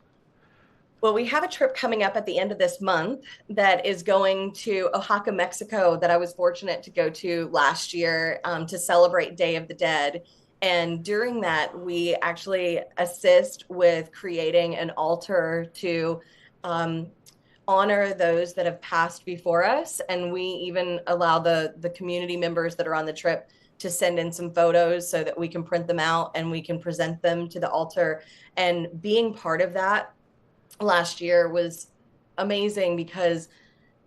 Well, we have a trip coming up at the end of this month that is going to Oaxaca, Mexico, that I was fortunate to go to last year to celebrate Day of the Dead. And during that, we actually assist with creating an altar to honor those that have passed before us. And we even allow the community members that are on the trip to send in some photos so that we can print them out and we can present them to the altar. And being part of that last year was amazing, because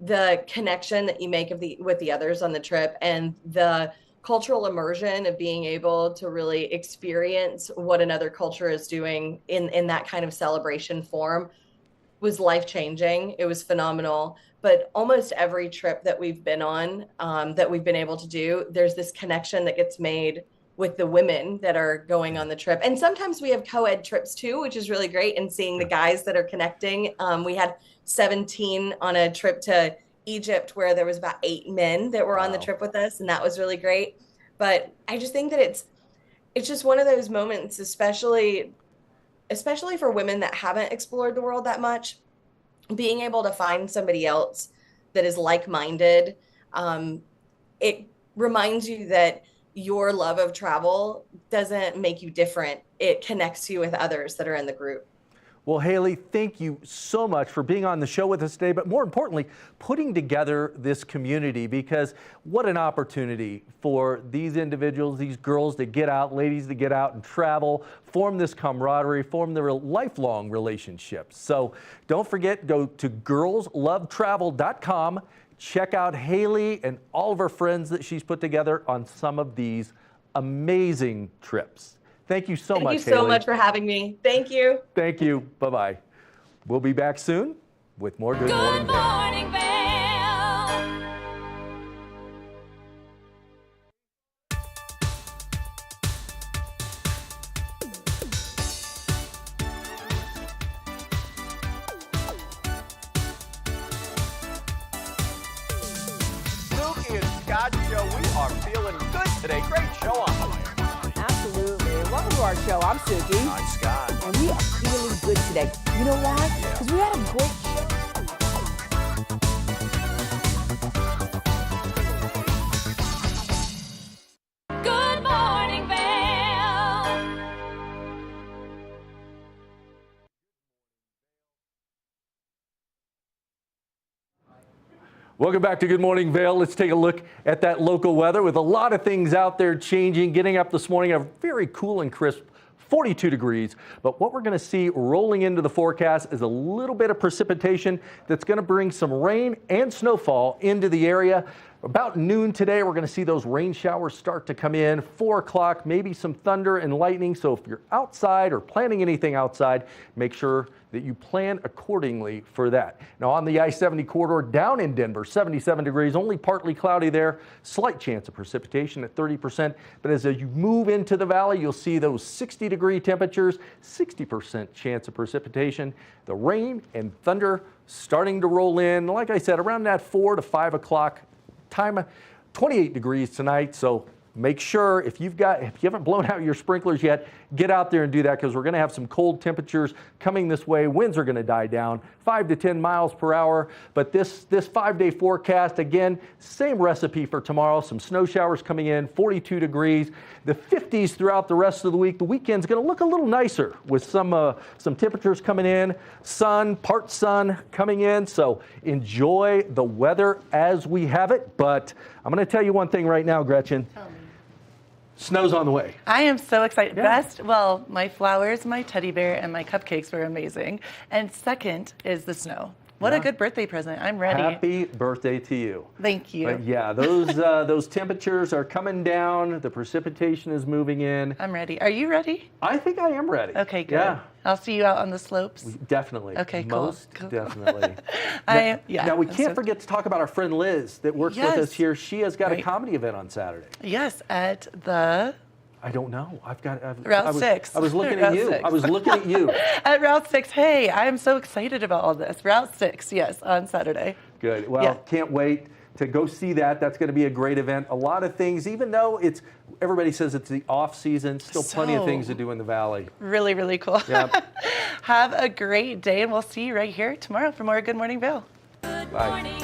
the connection that you make with the others on the trip, and the cultural immersion of being able to really experience what another culture is doing in that kind of celebration form was life-changing. It was phenomenal. But almost every trip that we've been on, that we've been able to do, there's this connection that gets made with the women that are going on the trip. And sometimes we have co-ed trips too, which is really great, and seeing the guys that are connecting. We had 17 on a trip to Egypt where there was about 8 men that were on the trip with us, and that was really great. But I just think that it's just one of those moments, especially for women that haven't explored the world that much, being able to find somebody else that is like-minded. It reminds you that your love of travel doesn't make you different. It connects you with others that are in the group. Well, Haley, thank you so much for being on the show with us today, but more importantly, putting together this community, because what an opportunity for these individuals, these girls to get out, ladies to get out and travel, form this camaraderie, form their lifelong relationships. So don't forget, go to girlslovetravel.com, check out Haley and all of her friends that she's put together on some of these amazing trips. Thank you so much, Haley. Thank you so much for having me. Thank you. Thank you. Bye-bye. We'll be back soon with more Good Morning Vail. Morning Vail. Suki and Scott Show, we are feeling good today. Great show on the way. Absolutely. Welcome to our show. I'm Suki. Hi, Scott. And we are feeling good today. You know why? Because we had a great show. Good morning, Vail. Welcome back to Good Morning Vail. Let's take a look at that local weather with a lot of things out there changing. Getting up this morning, a very cool and crisp 42 degrees. But what we're going to see rolling into the forecast is a little bit of precipitation that's going to bring some rain and snowfall into the area. About noon today, we're going to see those rain showers start to come in. 4 o'clock, maybe some thunder and lightning. So if you're outside or planning anything outside, make sure that you plan accordingly for that. Now on the I-70 corridor down in Denver, 77 degrees, only partly cloudy there. Slight chance of precipitation at 30%. But as you move into the valley, you'll see those 60-degree temperatures, 60% chance of precipitation. The rain and thunder starting to roll in. Like I said, around that 4 to 5 o'clock time, 28 degrees tonight. So make sure if you haven't blown out your sprinklers yet, get out there and do that, because we're going to have some cold temperatures coming this way. Winds are going to die down 5 to 10 miles per hour. But this 5-day forecast, again, same recipe for tomorrow. Some snow showers coming in, 42 degrees, the 50s throughout the rest of the week. The weekend's going to look a little nicer with some temperatures coming in, part sun coming in. So enjoy the weather as we have it. But I'm going to tell you one thing right now, Gretchen. Snow's on the way. I am so excited. Yeah. Well, my flowers, my teddy bear, and my cupcakes were amazing. And second is the snow. What a good birthday present. I'm ready. Happy birthday to you. Thank you. But yeah, those temperatures are coming down. The precipitation is moving in. I'm ready. Are you ready? I think I am ready. Okay, good. Yeah. I'll see you out on the slopes. Definitely. Okay, cool. Most definitely. Now we can't forget to talk about our friend Liz that works with us here. She has got a Right. comedy event on Saturday. Yes, at the... I don't know. Route 6. I was looking Route at you. 6. I was looking at you. At Route 6. Hey, I'm so excited about all this. Route 6, yes, on Saturday. Good. Well, can't wait to go see that. That's going to be a great event. A lot of things, even though everybody says it's the off season, still plenty of things to do in the valley. Really, really cool. Yep. Have a great day, and we'll see you right here tomorrow for more Good Morning Vail. Good Bye. morning,